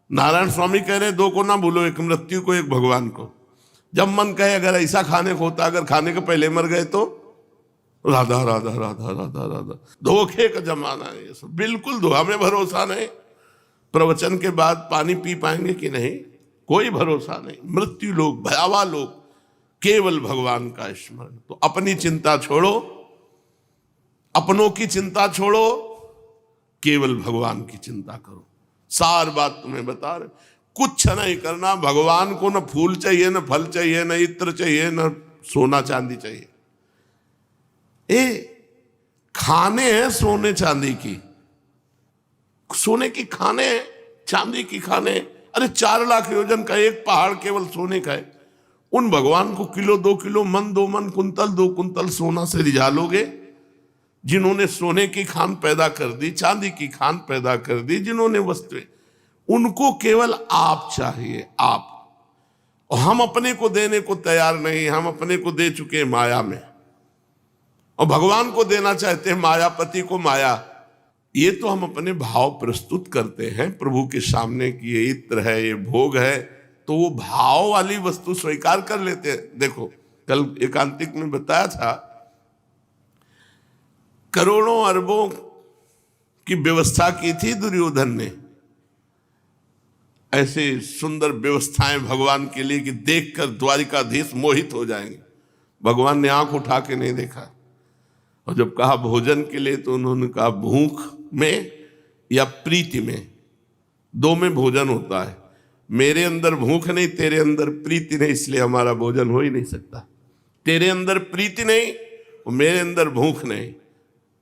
नारायण स्वामी कह रहे 2 को ना भूलो, एक मृत्यु को, एक भगवान को। जब मन कहे अगर ऐसा खाने को होता, अगर खाने के पहले मर गए तो राधा राधा राधा राधा राधा। धोखे का जमाना है ये सब, बिल्कुल धोखा में भरोसा नहीं। प्रवचन के बाद पानी पी पाएंगे कि नहीं, कोई भरोसा नहीं। मृत्यु लोग, भयावह लोग, केवल भगवान का स्मरण। तो अपनी चिंता छोड़ो, अपनों की चिंता छोड़ो, केवल भगवान की चिंता करो। सार बात तुम्हें बता रहे, कुछ नहीं करना। भगवान को न फूल चाहिए, न फल चाहिए, न इत्र चाहिए, न सोना चांदी चाहिए। खाने हैं सोने चांदी की, सोने की खाने हैं, चांदी की खाने। अरे 4 लाख योजन का एक पहाड़ केवल सोने का है, उन भगवान को किलो 2 किलो, मन 2 मन, कुंतल 2 कुंतल सोना से रिझा लोगे? जिन्होंने सोने की खान पैदा कर दी, चांदी की खान पैदा कर दी, जिन्होंने वस्तुएं, उनको केवल आप चाहिए, आप। और हम अपने को देने को तैयार नहीं, हम अपने को दे चुके माया में, और भगवान को देना चाहते हैं मायापति को माया। ये तो हम अपने भाव प्रस्तुत करते हैं प्रभु के सामने कि ये इत्र है, ये भोग है, तो वो भाव वाली वस्तु स्वीकार कर लेते हैं। देखो कल एकांतिक में बताया था, करोड़ों अरबों की व्यवस्था की थी दुर्योधन ने, ऐसे सुंदर व्यवस्थाएं भगवान के लिए कि देखकर द्वारिकाधीश मोहित हो जाएंगे। भगवान ने आंख उठा के नहीं देखा, और जब कहा भोजन के लिए तो उन्होंने कहा भूख में या प्रीति में, 2 में भोजन होता है। मेरे अंदर भूख नहीं, तेरे अंदर प्रीति नहीं, इसलिए हमारा भोजन हो ही नहीं सकता। तेरे अंदर प्रीति नहीं और मेरे अंदर भूख नहीं।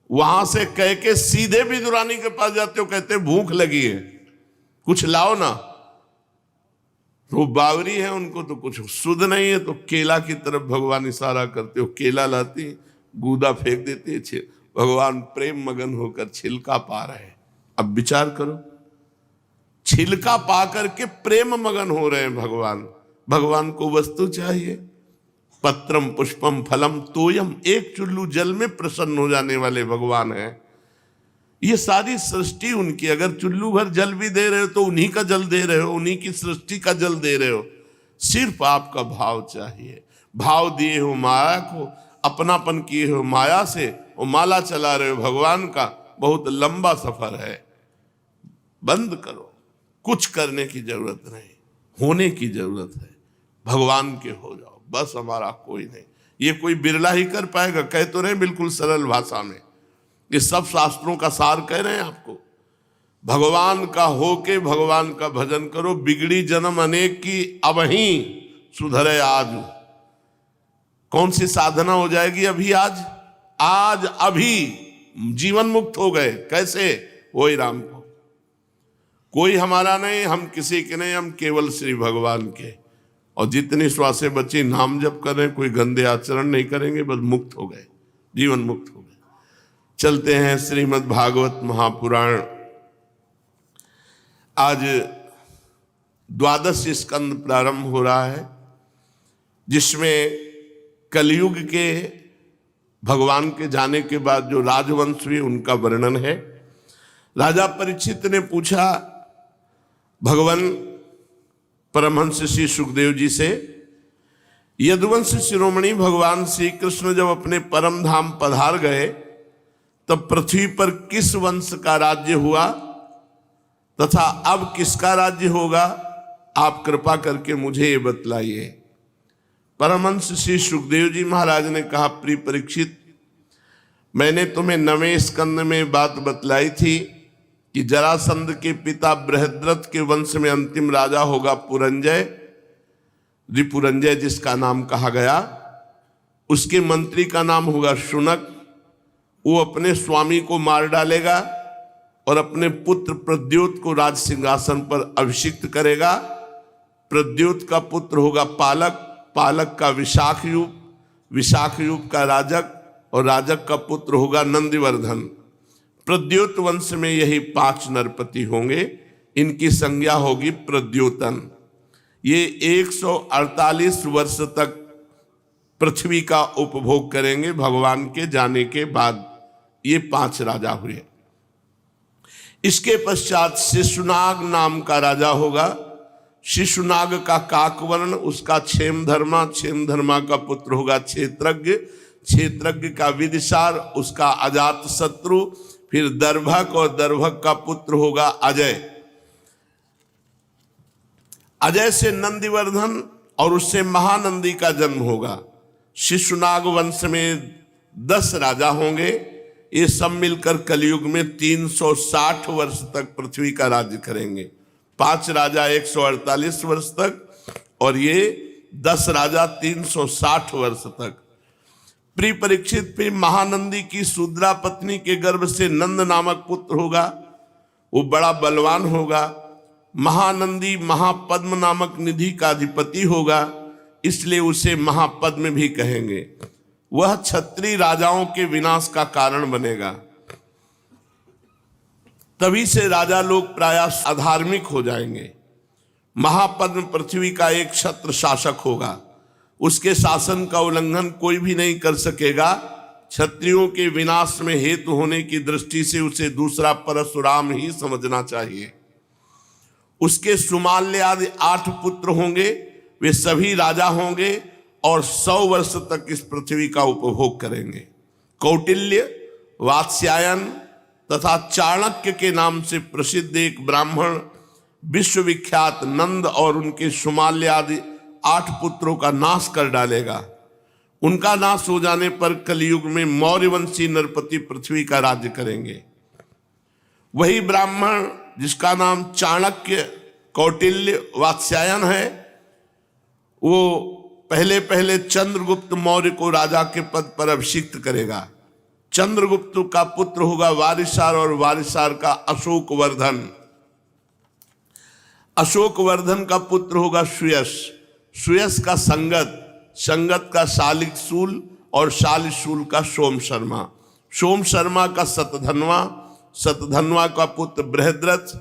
वहां से कह के सीधे विदुरानी के पास जाते हो, कहते भूख लगी है, कुछ लाओ ना। तो बावरी है, उनको तो कुछ सुध नहीं है, तो केला की तरफ भगवान इशारा करते हो, केला लाती, गूदा फेंक देते हैं। भगवान प्रेम मगन होकर छिलका पा रहे हैं। अब विचार करो, छिलका पा करके प्रेम मगन हो रहे हैं भगवान। भगवान को वस्तु चाहिए, पत्रम पुष्पम फलम तोयम, एक चुल्लू जल में प्रसन्न हो जाने वाले भगवान हैं। ये सारी सृष्टि उनकी, अगर चुल्लू भर जल भी दे रहे हो तो उन्हीं का जल दे रहे हो, उन्हीं की सृष्टि का जल दे रहे हो। सिर्फ आपका भाव चाहिए। भाव दिए हो माया को, अपनापन किए हो माया से, और माला चला रहे हो भगवान का। बहुत लंबा सफर है, बंद करो। कुछ करने की जरूरत नहीं, होने की जरूरत है। भगवान के हो जाओ बस, हमारा कोई नहीं। ये कोई बिरला ही कर पाएगा। कह तो रहे बिल्कुल सरल भाषा में, ये सब शास्त्रों का सार कह रहे हैं आपको। भगवान का होके भगवान का भजन करो। बिगड़ी जन्म अनेक की, अब ही सुधरे आज। कौन सी साधना हो जाएगी अभी? आज अभी जीवन मुक्त हो गए। कैसे? वही राम को। कोई हमारा नहीं, हम किसी के नहीं, हम केवल श्री भगवान के। और जितनी श्वासें बची नाम जप कर रहे, कोई गंदे आचरण नहीं करेंगे, बस मुक्त हो गए, जीवन मुक्त हो गए। चलते हैं श्रीमद् भागवत महापुराण। आज 12 स्कंद प्रारंभ हो रहा है, जिसमें कलयुग के भगवान के जाने के बाद जो राजवंश हुए उनका वर्णन है। राजा परीक्षित ने पूछा भगवान परमहंस श्री सुखदेव जी से, यदुवंश शिरोमणि भगवान श्री कृष्ण जब अपने परम धाम पधार गए तब पृथ्वी पर किस वंश का राज्य हुआ तथा अब किसका राज्य होगा? आप कृपा करके मुझे ये बतलाइए। परमहंस श्री सुखदेव जी महाराज ने कहा, प्रिय परीक्षित, मैंने तुम्हें 9वें स्कंद में बात बतलाई थी कि जरासंध के पिता बृहद्रथ के वंश में अंतिम राजा होगा पुरंजय, रिपुरंजय जिसका नाम कहा गया। उसके मंत्री का नाम होगा शुनक। वो अपने स्वामी को मार डालेगा और अपने पुत्र प्रद्योत को राज सिंहासन पर अभिषिक्त करेगा। प्रद्योत का पुत्र होगा पालक, पालक का विशाखयूप, विशाखयूप का राजक, और राजक का पुत्र होगा नंदिवर्धन। प्रद्योत वंश में यही 5 नरपति होंगे। इनकी संज्ञा होगी प्रद्योतन। ये 148 वर्ष तक पृथ्वी का उपभोग करेंगे भगवान के जाने के बाद। ये 5 राजा हुए। इसके पश्चात शिशुनाग नाम का राजा होगा। शिशुनाग का काकवर्ण, उसका क्षेमधर्मा, क्षेमधर्मा का पुत्र होगा क्षेत्रज्ञ, क्षेत्रज्ञ का विदिशार, उसका अजात शत्रु, फिर दर्भक, और दर्भक का पुत्र होगा अजय। अजय से नंदिवर्धन और उससे महानंदी का जन्म होगा। शिशुनाग वंश में 10 राजा होंगे। ये सब मिलकर कलयुग में 360 वर्ष तक पृथ्वी का राज्य करेंगे। 5 राजा 148 वर्ष तक और ये 10 राजा 360 वर्ष तक। प्रिय परीक्षित, फिर महानंदी की शूद्रा पत्नी के गर्भ से नंद नामक पुत्र होगा। वो बड़ा बलवान होगा। महानंदी महापद्म नामक निधि का अधिपति होगा। इसलिए उसे महापद्म भी कहेंगे। वह क्षत्रिय राजाओं के विनाश का कारण बनेगा। तभी से राजा लोग प्रायः अधार्मिक हो जाएंगे। महापद्म पृथ्वी का एक क्षत्र शासक होगा, उसके शासन का उल्लंघन कोई भी नहीं कर सकेगा। क्षत्रियों के विनाश में हेतु होने की दृष्टि से उसे दूसरा परशुराम ही समझना चाहिए। उसके सुमाल्य आदि 8 पुत्र होंगे, वे सभी राजा होंगे और 100 वर्ष तक इस पृथ्वी का उपभोग करेंगे। कौटिल्य, वात्स्यायन तथा चाणक्य के नाम से प्रसिद्ध एक ब्राह्मण विश्वविख्यात नंद और उनके सुमाल्य आदि 8 पुत्रों का नाश कर डालेगा। उनका नाश हो जाने पर कलयुग में मौर्यवंशी नरपति पृथ्वी का राज्य करेंगे। वही ब्राह्मण जिसका नाम चाणक्य, कौटिल्य, वात्स्यायन है, वो पहले पहले चंद्रगुप्त मौर्य को राजा के पद पर अभिषिक्त करेगा। चंद्रगुप्त का पुत्र होगा वारिसार और वारिसार का अशोकवर्धन। अशोकवर्धन का पुत्र होगा सुयश, सुयश का संगत, संगत का शालिशूल और शालिशूल का सोम शर्मा, सोम शर्मा का शतधन्वा, शतधन्वा का पुत्र बृहद्रथ।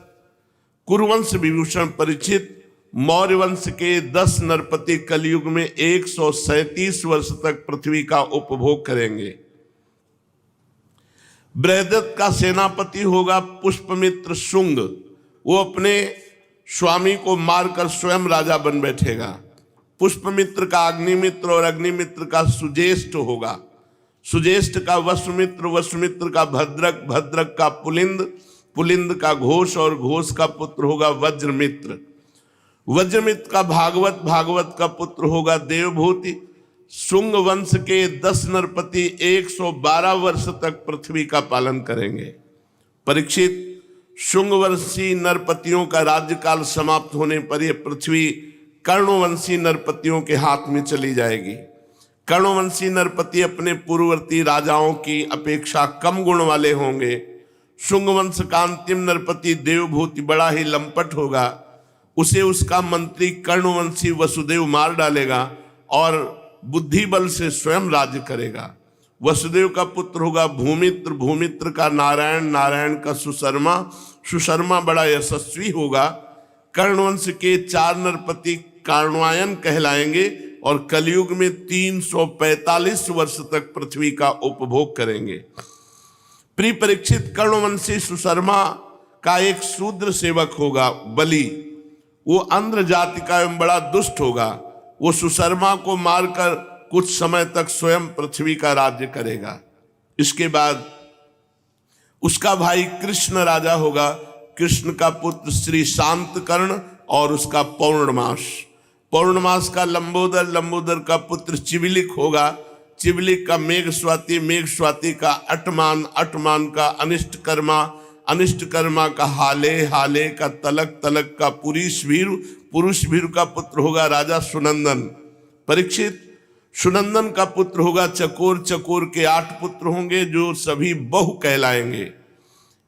कुरुवंश विभूषण परीक्षित मौर्य वंश के 10 नरपति कलयुग में 137 वर्ष तक पृथ्वी का उपभोग करेंगे। बृहद्रथ का सेनापति होगा पुष्पमित्र शुंग, वो अपने स्वामी को मारकर स्वयं राजा बन बैठेगा। पुष्पमित्र का अग्निमित्र और अग्निमित्र का सुज्येष्ठ होगा, सुज्येष्ठ का वसुमित्र, वसुमित्र का भद्रक, भद्रक का पुलिंद, पुलिंद का घोष और घोष का पुत्र होगा वज्रमित्र। वज्रमित्र का भागवत, भागवत का पुत्र होगा देवभूति। शुंग वंश के 10 नरपति 112 वर्ष तक पृथ्वी का पालन करेंगे। परीक्षित, शुंग वंशी नरपतियों का राज्यकाल समाप्त होने पर यह पृथ्वी कर्णवंशी नरपतियों के हाथ में चली जाएगी। कर्णवंशी नरपति अपने पूर्ववर्ती राजाओं की अपेक्षा कम गुण वाले होंगे। शुंग वंश का अंतिम नरपति देवभूति बड़ा ही लंपट होगा, उसे उसका मंत्री कर्णवंशी वसुदेव मार डालेगा और बुद्धि बल से स्वयं राज्य करेगा। वसुदेव का पुत्र होगा भूमित्र, भूमित्र का नारायण, नारायण का सुशर्मा, सुशर्मा बड़ा यशस्वी होगा। कर्णवंश के 4 नरपति कार्णवायन कहलाएंगे और कलयुग में 345 वर्ष तक पृथ्वी का उपभोग करेंगे। प्रिय परीक्षित, कर्णवंशी सुशर्मा का एक शूद्र सेवक होगा बलि, वो आंध्र जाति का एवं बड़ा दुष्ट होगा। वो सुशर्मा को मारकर कुछ समय तक स्वयं पृथ्वी का राज्य करेगा। इसके बाद उसका भाई कृष्ण राजा होगा। कृष्ण का पुत्र श्री शांतकर्ण और उसका पौर्णमास, पौर्णमास का लंबोदर, लंबोदर का पुत्र चिविलिक होगा। चिविलिक का मेघ स्वाति, मेघ स्वाति का अटमान, अटमान का अनिष्टकर्मा, अनिष्टकर्मा का हाले, हाले का तलक, तलक का पुरुषवीर, पुरुषवीर का पुत्र होगा राजा सुनंदन। परीक्षित, सुनंदन का पुत्र होगा चकोर, चकोर के 8 पुत्र होंगे जो सभी बहु कहलाएंगे।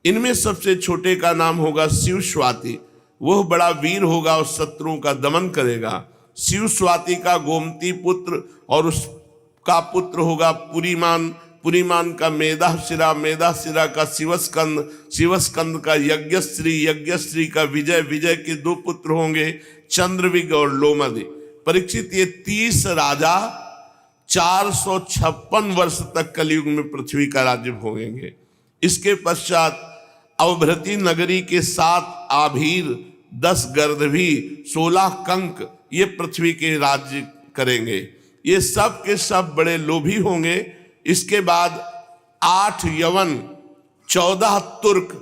इनमें सबसे छोटे का नाम होगा शिव स्वाति, वह बड़ा वीर होगा और शत्रुओं का दमन करेगा। शिव स्वाति का गोमती पुत्र और उसका पुत्र होगा पुरीमान, पुरीमान का मेधाशिरा, मेधाशिरा का शिवस्कंद, शिवस्कंद का यज्ञश्री, यज्ञश्री का विजय, विजय के 2 पुत्र होंगे चंद्रविग और लोमदि। परीक्षित, ये 30 राजा 456 वर्ष तक कलयुग में पृथ्वी का राज्य भोगेंगे। इसके पश्चात अवभृति नगरी के 7 आभीर, 10 गर्दभी, 16 कंक ये पृथ्वी के राज्य करेंगे। ये सब के सब बड़े लोभी होंगे। इसके बाद 8 यवन, 14 तुर्क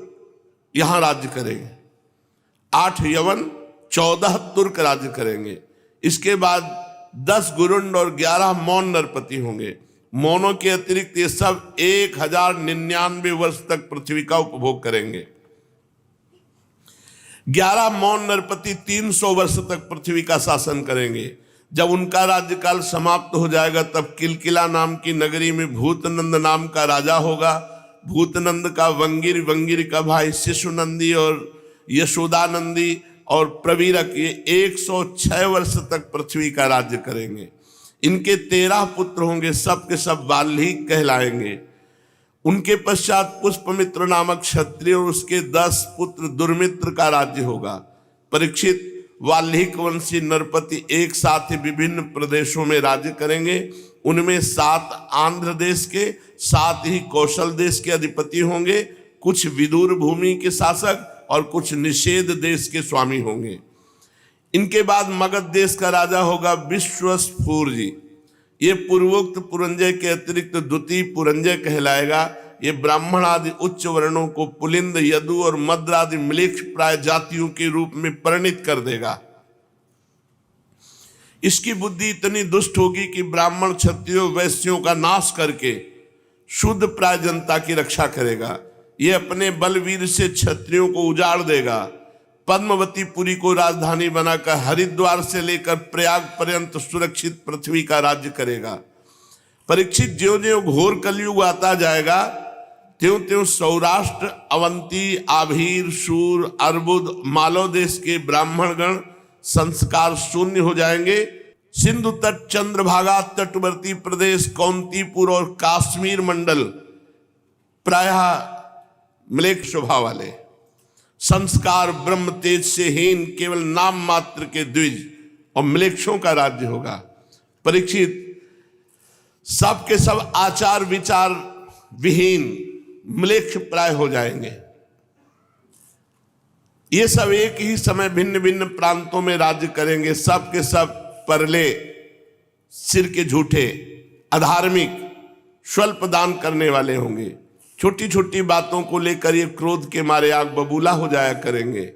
यहां राज्य करेंगे। 8 यवन, 14 तुर्क राज्य करेंगे। इसके बाद 10 गुरुंड और 11 मौन नरपति होंगे। मौनों के अतिरिक्त ये सब 1099 वर्ष तक पृथ्वी का उपभोग करेंगे। 11 मौन नरपति 300 वर्ष तक पृथ्वी का शासन करेंगे। जब उनका राज्यकाल समाप्त हो जाएगा तब किलकिला नाम की नगरी में भूतनंद नाम का राजा होगा। भूतनंद का वंगिर, वंगिर का भाई शिशुनंदी और यशोदानंदी, और प्रवीरक, ये 106 वर्ष तक पृथ्वी का राज्य करेंगे। इनके 13 पुत्र होंगे, सब के सब वाल्मीकि कहलाएंगे। उनके पश्चात पुष्पमित्र नामक क्षत्रिय और उसके 10 पुत्र दुर्मित्र का राज्य होगा। परीक्षित वाल्मीकि वंशी नरपति एक साथ ही विभिन्न प्रदेशों में राज्य करेंगे। उनमें 7 आंध्र देश के, 7 ही कौशल देश के अधिपति होंगे, कुछ विदुर भूमि के शासक और कुछ निषेध देश के स्वामी होंगे। इनके बाद मगध देश का राजा होगा विश्वस्फूर जी। ये पूर्वोक्त पुरंजय के अतिरिक्त द्वितीय पुरंजय कहलाएगा। ये ब्राह्मण आदि उच्च वर्णों को पुलिंद, यदु और मद्र आदि म्लेच्छ प्राय जातियों के रूप में परिणित कर देगा। इसकी बुद्धि इतनी दुष्ट होगी कि ब्राह्मण क्षत्रियों वैश्यों का नाश करके शुद्ध प्राय जनता की रक्षा करेगा। ये अपने बलवीर से क्षत्रियों को उजाड़ देगा। पद्मवतीपुरी को राजधानी बनाकर हरिद्वार से लेकर प्रयाग पर्यंत सुरक्षित पृथ्वी का राज्य करेगा। परीक्षित, ज्यों ज्यों घोर कलयुग आता जाएगा त्यों त्यों सौराष्ट्र, अवंती, आभीर, शूर, अर्बुद, मालव देश के ब्राह्मणगण संस्कार शून्य हो जाएंगे। सिंधु तट, चंद्रभागा, तटवर्ती प्रदेश, कौंतीपुर और काश्मीर मंडल प्रायः म्लेच्छ स्वभाव वाले, संस्कार ब्रह्म तेज से हीन, केवल नाम मात्र के द्विज और म्लेच्छों का राज्य होगा। परीक्षित, सब के सब आचार विचार विहीन म्लेच्छ प्राय हो जाएंगे। ये सब एक ही समय भिन्न भिन्न प्रांतों में राज्य करेंगे। सब के सब परले, सिर के झूठे, अधार्मिक, स्वल्प दान करने वाले होंगे। छोटी छोटी बातों को लेकर ये क्रोध के मारे आग बबूला हो जाया करेंगे।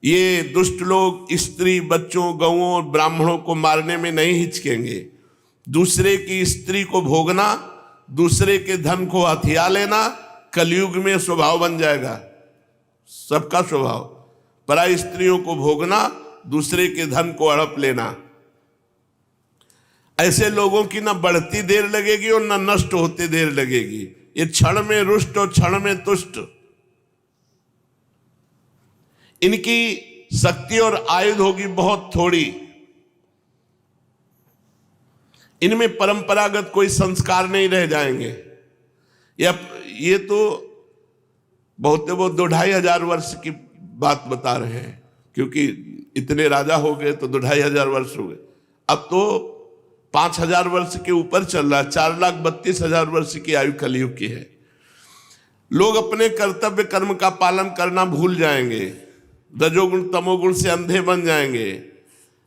ये दुष्ट लोग स्त्री, बच्चों, गौओं और ब्राह्मणों को मारने में नहीं हिचकेंगे। दूसरे की स्त्री को भोगना, दूसरे के धन को हथिया लेना कलयुग में स्वभाव बन जाएगा। सबका स्वभाव, पराई स्त्रियों को भोगना, दूसरे के धन को हड़प लेना। ऐसे लोगों की ना बढ़ती देर लगेगी और ना नष्ट होते देर लगेगी। ये क्षण में रुष्ट और क्षण में तुष्ट। इनकी शक्ति और आयुध होगी बहुत थोड़ी। इनमें परंपरागत कोई संस्कार नहीं रह जाएंगे। ये तो बहुत 2,500 वर्ष की बात बता रहे हैं, क्योंकि इतने राजा हो गए तो 2,500 वर्ष हो गए। अब तो 5,000 वर्ष के ऊपर चल रहा है। 4,32,000 वर्ष की आयु कलयुग की है। लोग अपने कर्तव्य कर्म का पालन करना भूल जाएंगे। रजोगुण तमोगुण से अंधे बन जाएंगे।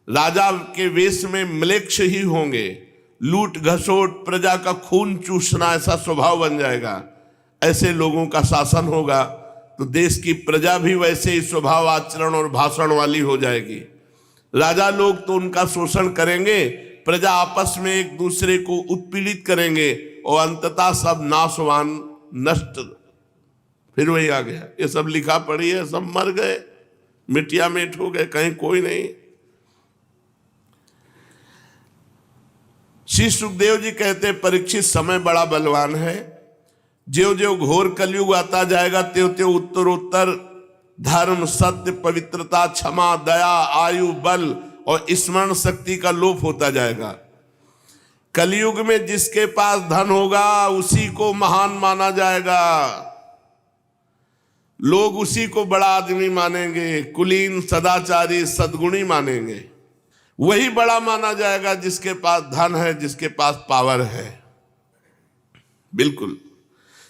राजा के वेश में म्लेच्छ ही होंगे। लूट घसोट, प्रजा का खून चूसना, ऐसा स्वभाव बन जाएगा। ऐसे लोगों का शासन होगा तो देश की प्रजा भी वैसे ही स्वभाव, आचरण और भाषण वाली हो जाएगी। राजा लोग तो उनका शोषण करेंगे, प्रजा आपस में एक दूसरे को उत्पीड़ित करेंगे और अंततः सब नाशवान, नष्ट। फिर वही आ गया, ये सब लिखा पढ़ी है, सब मर गए, मिटिया मिट हो गए, कहीं कोई नहीं। श्री सुखदेव जी कहते, परीक्षित, समय बड़ा बलवान है। ज्यों ज्यों घोर कलयुग आता जाएगा त्यों त्यों उत्तरोत्तर धर्म, सत्य, पवित्रता, क्षमा, दया, आयु, बल और स्मरण शक्ति का लोप होता जाएगा। कलयुग में जिसके पास धन होगा उसी को महान माना जाएगा। लोग उसी को बड़ा आदमी मानेंगे, कुलीन, सदाचारी, सद्गुणी मानेंगे। वही बड़ा माना जाएगा जिसके पास धन है, जिसके पास पावर है। बिल्कुल,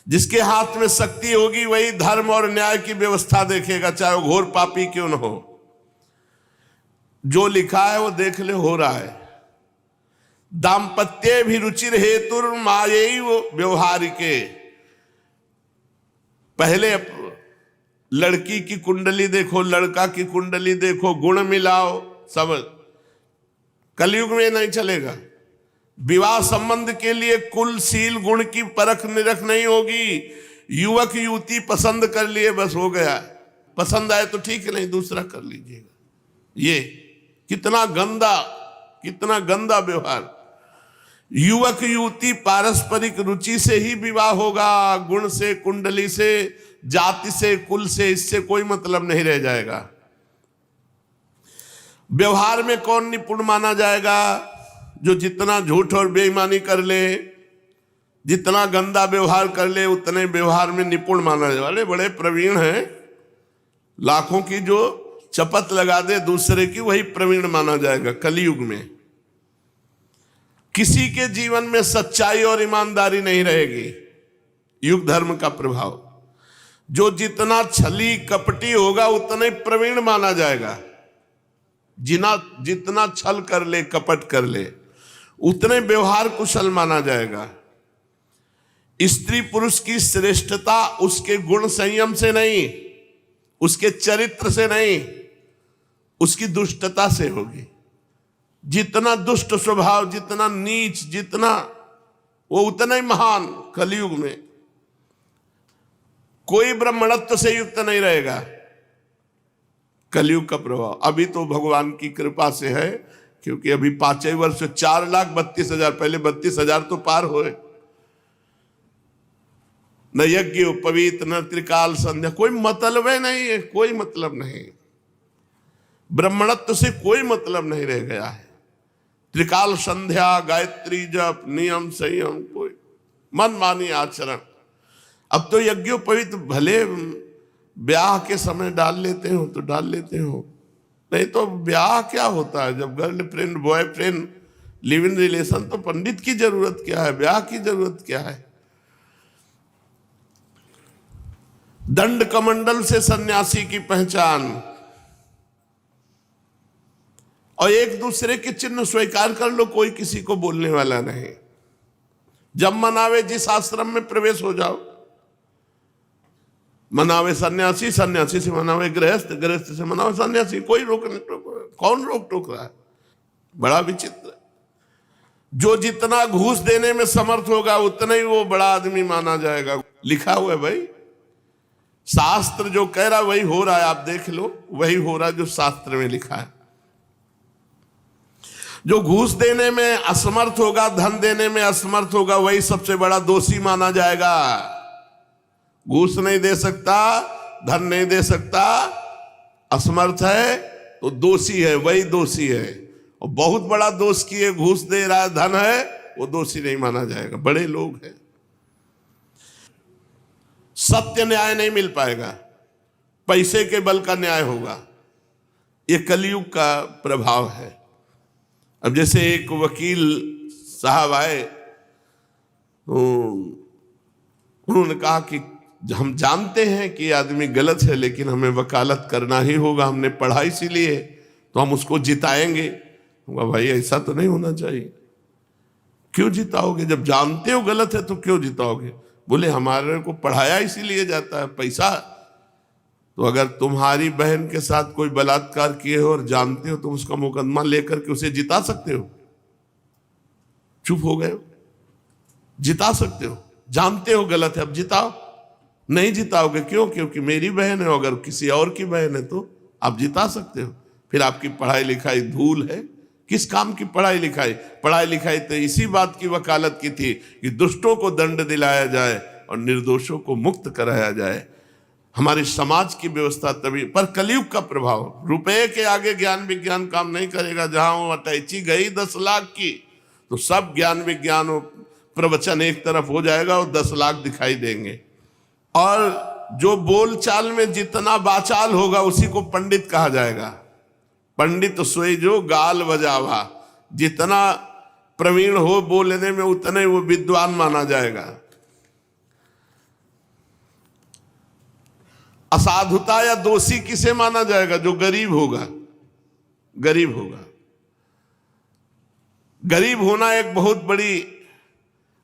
जिसके हाथ में शक्ति होगी वही धर्म और न्याय की व्यवस्था देखेगा, चाहे वो घोर पापी क्यों न हो। जो लिखा है वो देख ले, हो रहा है। दाम्पत्ये भी रुचिर हेतुर मायैव व्यवहारिके। पहले लड़की की कुंडली देखो, लड़का की कुंडली देखो, गुण मिलाओ, सब। कलयुग में नहीं चलेगा। विवाह संबंध के लिए कुल, सील, गुण की परख निरख नहीं होगी। युवक युवती पसंद कर लिए, बस हो गया। पसंद आए तो ठीक है, नहीं दूसरा कर लीजिएगा। ये कितना गंदा व्यवहार। युवक युवती पारस्परिक रुचि से ही विवाह होगा, गुण से, कुंडली से, जाति से, कुल से, इससे कोई मतलब नहीं रह जाएगा। व्यवहार में कौन निपुण माना जाएगा? जो जितना झूठ और बेईमानी कर ले, जितना गंदा व्यवहार कर ले, उतने व्यवहार में निपुण माना जाए। वाले बड़े प्रवीण हैं, लाखों की जो चपत लगा दे दूसरे की, वही प्रवीण माना जाएगा कलयुग में। किसी के जीवन में सच्चाई और ईमानदारी नहीं रहेगी। युग धर्म का प्रभाव, जो जितना छली कपटी होगा उतना प्रवीण माना जाएगा। जितना छल कर ले, कपट कर ले, उतने व्यवहार कुशल माना जाएगा। स्त्री पुरुष की श्रेष्ठता उसके गुण संयम से नहीं, उसके चरित्र से नहीं, उसकी दुष्टता से होगी। जितना दुष्ट स्वभाव, जितना नीच, जितना वो उतना ही महान। कलयुग में कोई ब्राह्मणत्व से युक्त नहीं रहेगा। कलयुग का प्रभाव अभी तो भगवान की कृपा से है, क्योंकि अभी 5 वर्ष 4,32,000, पहले 32,000 तो पार हुए। न यज्ञ उपवीत, न त्रिकाल संध्या, कोई मतलब नहीं है, कोई मतलब नहीं। ब्राह्मणत्व से कोई मतलब नहीं रह गया है। त्रिकाल संध्या, गायत्री जप, नियम संयम, कोई मनमानी आचरण। अब तो यज्ञोपवीत भले ब्याह के समय डाल लेते हो तो डाल लेते हो, नहीं तो ब्याह क्या होता है? जब girlfriend boyfriend live in relation, तो पंडित की जरूरत क्या है? ब्याह की जरूरत क्या है? दंड कमंडल से सन्यासी की पहचान, और एक दूसरे के चिन्ह स्वीकार कर लो, कोई किसी को बोलने वाला नहीं। जब मनावे जिस आश्रम में प्रवेश हो जाओ, मनावे सन्यासी, सन्यासी से मनावे गृहस्थ, गृहस्थ से मनावे सन्यासी, कोई कौन रोक टोक रहा है? बड़ा विचित्र। जो जितना घूस देने में समर्थ होगा उतना ही वो बड़ा आदमी माना जाएगा। लिखा हुआ है भाई, शास्त्र जो कह रहा वही हो रहा है। आप देख लो, वही हो रहा है जो शास्त्र में लिखा है। जो घूस देने में असमर्थ होगा, धन देने में असमर्थ होगा, वही सबसे बड़ा दोषी माना जाएगा। घूस नहीं दे सकता, धन नहीं दे सकता, असमर्थ है तो दोषी है, वही दोषी है। और बहुत बड़ा दोष किए, घूस दे रहा है, धन है, वो दोषी नहीं माना जाएगा। बड़े लोग हैं। सत्य न्याय नहीं मिल पाएगा, पैसे के बल का न्याय होगा। ये कलयुग का प्रभाव है। अब जैसे एक वकील साहब आए, उन्होंने कहा कि हम जानते हैं कि आदमी गलत है, लेकिन हमें वकालत करना ही होगा, हमने पढ़ा इसीलिए, तो हम उसको जिताएंगे। भाई ऐसा तो नहीं होना चाहिए। क्यों जिताओगे? जब जानते हो गलत है तो क्यों जिताओगे? बोले हमारे को पढ़ाया इसीलिए जाता है, पैसा। तो अगर तुम्हारी बहन के साथ कोई बलात्कार किए हो और जानते हो, तुम उसका मुकदमा लेकर के उसे जिता सकते हो? चुप हो गए हो? जिता सकते हो, जानते हो गलत है, अब जिताओ। नहीं जिताओगे, क्यों? क्योंकि मेरी बहन है। अगर किसी और की बहन है तो आप जिता सकते हो। फिर आपकी पढ़ाई लिखाई धूल है। किस काम की पढ़ाई लिखाई? पढ़ाई लिखाई तो इसी बात की वकालत की थी कि दुष्टों को दंड दिलाया जाए और निर्दोषों को मुक्त कराया जाए। हमारे समाज की व्यवस्था तभी। पर कलयुग का प्रभाव, रुपए के आगे ज्ञान विज्ञान काम नहीं करेगा। जहां वो अटैची गई 10 लाख की, तो सब ज्ञान विज्ञान और प्रवचन एक तरफ हो जाएगा और 10 लाख दिखाई देंगे। और जो बोलचाल में जितना बाचाल होगा उसी को पंडित कहा जाएगा। पंडित सोई जो गाल बजावा, जितना प्रवीण हो बोलने में उतने वो विद्वान माना जाएगा। असाधुता या दोषी किसे माना जाएगा? जो गरीब होगा। गरीब होगा, गरीब होना एक बहुत बड़ी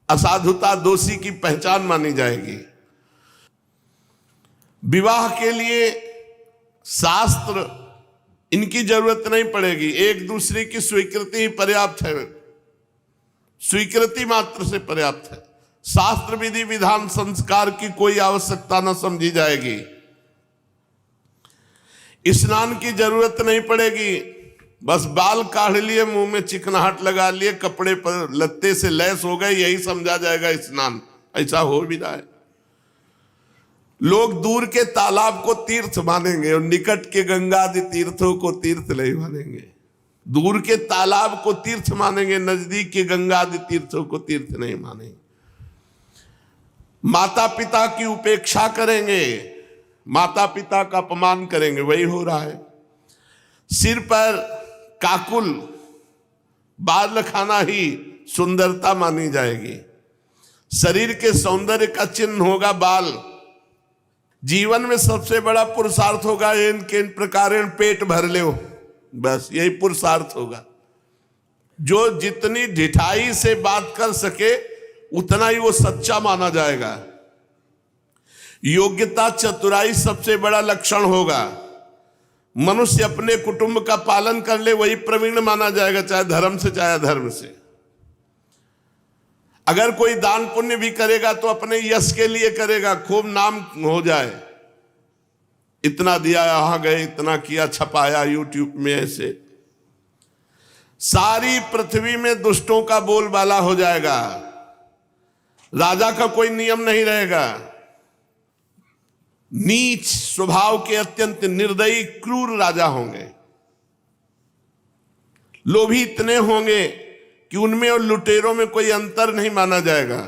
असाधुता, दोषी की पहचान मानी जाएगी। विवाह के लिए शास्त्र इनकी जरूरत नहीं पड़ेगी, एक दूसरे की स्वीकृति ही पर्याप्त है। स्वीकृति मात्र से पर्याप्त है। शास्त्र विधि विधान संस्कार की कोई आवश्यकता न समझी जाएगी। स्नान की जरूरत नहीं पड़ेगी। बस बाल काढ़ लिए, मुंह में चिकनाहट लगा लिए, कपड़े पर लत्ते से लैस हो गए, यही समझा जाएगा स्नान। ऐसा हो भी रहा है। लोग दूर के तालाब को तीर्थ मानेंगे और निकट के गंगा आदि तीर्थों को तीर्थ नहीं मानेंगे। दूर के तालाब को तीर्थ मानेंगे, नजदीक के गंगा आदि तीर्थों को तीर्थ नहीं मानेंगे। माता पिता की उपेक्षा करेंगे, माता पिता का अपमान करेंगे, वही हो रहा है। सिर पर काकुल बाल रखाना ही सुंदरता मानी जाएगी। शरीर के सौंदर्य का चिन्ह होगा बाल। जीवन में सबसे बड़ा पुरुषार्थ होगा इनके इन प्रकार पेट भर ले, बस यही पुरुषार्थ होगा। जो जितनी ढिठाई से बात कर सके उतना ही वो सच्चा माना जाएगा। योग्यता चतुराई सबसे बड़ा लक्षण होगा। मनुष्य अपने कुटुंब का पालन कर ले वही प्रवीण माना जाएगा, चाहे धर्म से चाहे अधर्म से। अगर कोई दान पुण्य भी करेगा तो अपने यश के लिए करेगा, खूब नाम हो जाए, इतना दिया, यहां गए, इतना किया, छपाया यूट्यूब में। ऐसे सारी पृथ्वी में दुष्टों का बोलबाला हो जाएगा। राजा का कोई नियम नहीं रहेगा। नीच स्वभाव के अत्यंत निर्दयी क्रूर राजा होंगे। लोभी इतने होंगे कि उनमें और लुटेरों में कोई अंतर नहीं माना जाएगा।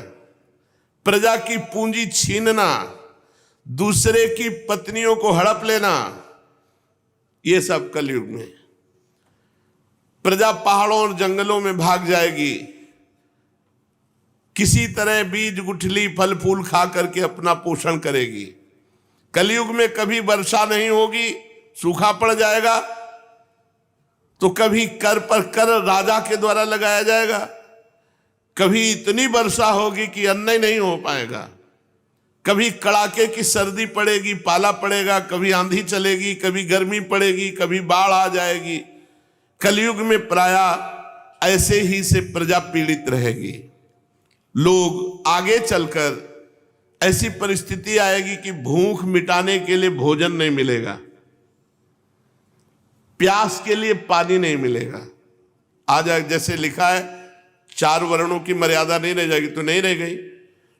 प्रजा की पूंजी छीनना, दूसरे की पत्नियों को हड़प लेना, ये सब कलयुग में। प्रजा पहाड़ों और जंगलों में भाग जाएगी, किसी तरह बीज गुठली फल फूल खा करके अपना पोषण करेगी। कलयुग में कभी वर्षा नहीं होगी, सूखा पड़ जाएगा, तो कभी कर पर कर राजा के द्वारा लगाया जाएगा, कभी इतनी वर्षा होगी कि अन्न ही नहीं हो पाएगा, कभी कड़ाके की सर्दी पड़ेगी, पाला पड़ेगा, कभी आंधी चलेगी, कभी गर्मी पड़ेगी, कभी बाढ़ आ जाएगी। कलयुग में प्रायः ऐसे ही से प्रजा पीड़ित रहेगी। लोग आगे चलकर ऐसी परिस्थिति आएगी कि भूख मिटाने के लिए भोजन नहीं मिलेगा, प्यास के लिए पानी नहीं मिलेगा। आज जैसे लिखा है 4 वर्णों की मर्यादा नहीं रह जाएगी, तो नहीं रह गई।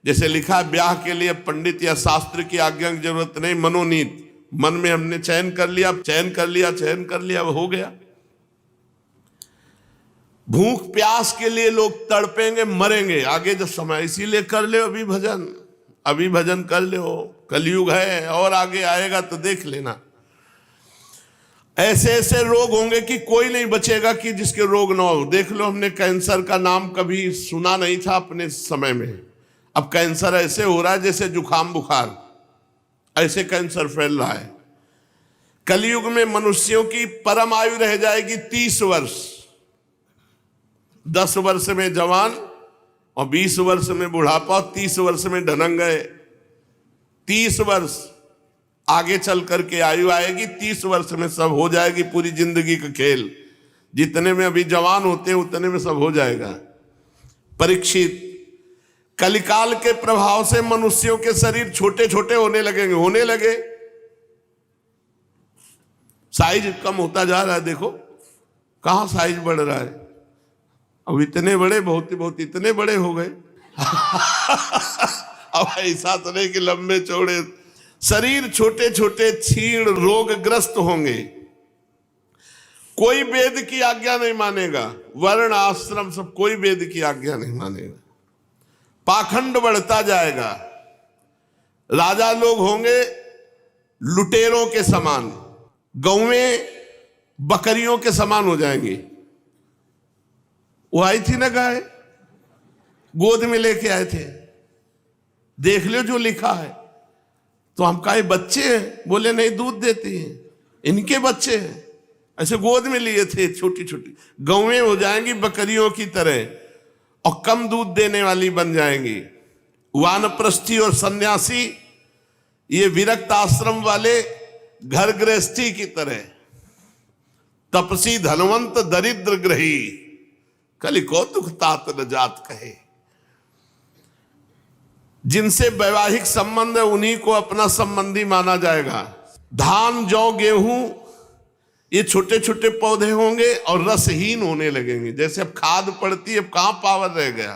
जैसे लिखा है ब्याह के लिए पंडित या शास्त्र की आज्ञा की जरूरत नहीं, मनोनीत, मन में हमने चयन कर लिया, चयन कर लिया, वो हो गया। भूख प्यास के लिए लोग तड़पेंगे, मरेंगे आगे जब समय। इसीलिए कर ले अभी भजन कर ले। कलयुग है और आगे आएगा तो देख लेना। ऐसे ऐसे रोग होंगे कि कोई नहीं बचेगा कि जिसके रोग ना हो। देख लो, हमने कैंसर का नाम कभी सुना नहीं था अपने समय में। अब कैंसर ऐसे हो रहा है जैसे जुकाम बुखार, ऐसे कैंसर फैल रहा है। कलयुग में मनुष्यों की परम आयु रह जाएगी 30 वर्ष। 10 वर्ष में जवान और 20 वर्ष में बुढ़ापा, 30 वर्ष में ढनंग गए। 30 वर्ष आगे चल करके आयु आएगी, 30 वर्ष में सब हो जाएगी पूरी जिंदगी का खेल। जितने में अभी जवान होते हैं उतने में सब हो जाएगा। परीक्षित, कलिकाल के प्रभाव से मनुष्यों के शरीर छोटे छोटे होने लगे। साइज कम होता जा रहा है। देखो कहां साइज बढ़ रहा है। अब इतने बड़े बहुत इतने बड़े हो गए। अब ऐसा तो नहीं कि लंबे चौड़े, शरीर छोटे छोटे क्षीण रोगग्रस्त होंगे। कोई वेद की आज्ञा नहीं मानेगा, वर्ण आश्रम सब कोई वेद की आज्ञा नहीं मानेगा। पाखंड बढ़ता जाएगा। राजा लोग होंगे लुटेरों के समान, गौवें बकरियों के समान हो जाएंगी। वो आई थी ना गाय, गोद में लेके आए थे, देख लो जो लिखा है। तो हम कहा बच्चे हैं, बोले नहीं दूध देती हैं, इनके बच्चे हैं। ऐसे गोद में लिए थे, छोटी छोटी गौवें हो जाएंगी बकरियों की तरह और कम दूध देने वाली बन जाएंगी। वानप्रस्थी और सन्यासी ये विरक्त आश्रम वाले घर गृहस्थी की तरह, तपसी धनवंत दरिद्र ग्रही, कली कौतुक तात न जात कहे। जिनसे वैवाहिक संबंध है उन्हीं को अपना संबंधी माना जाएगा। धान जौ गेहूं ये छोटे छोटे पौधे होंगे और रसहीन होने लगेंगे। जैसे अब खाद पड़ती है, अब कहां पावर रह गया।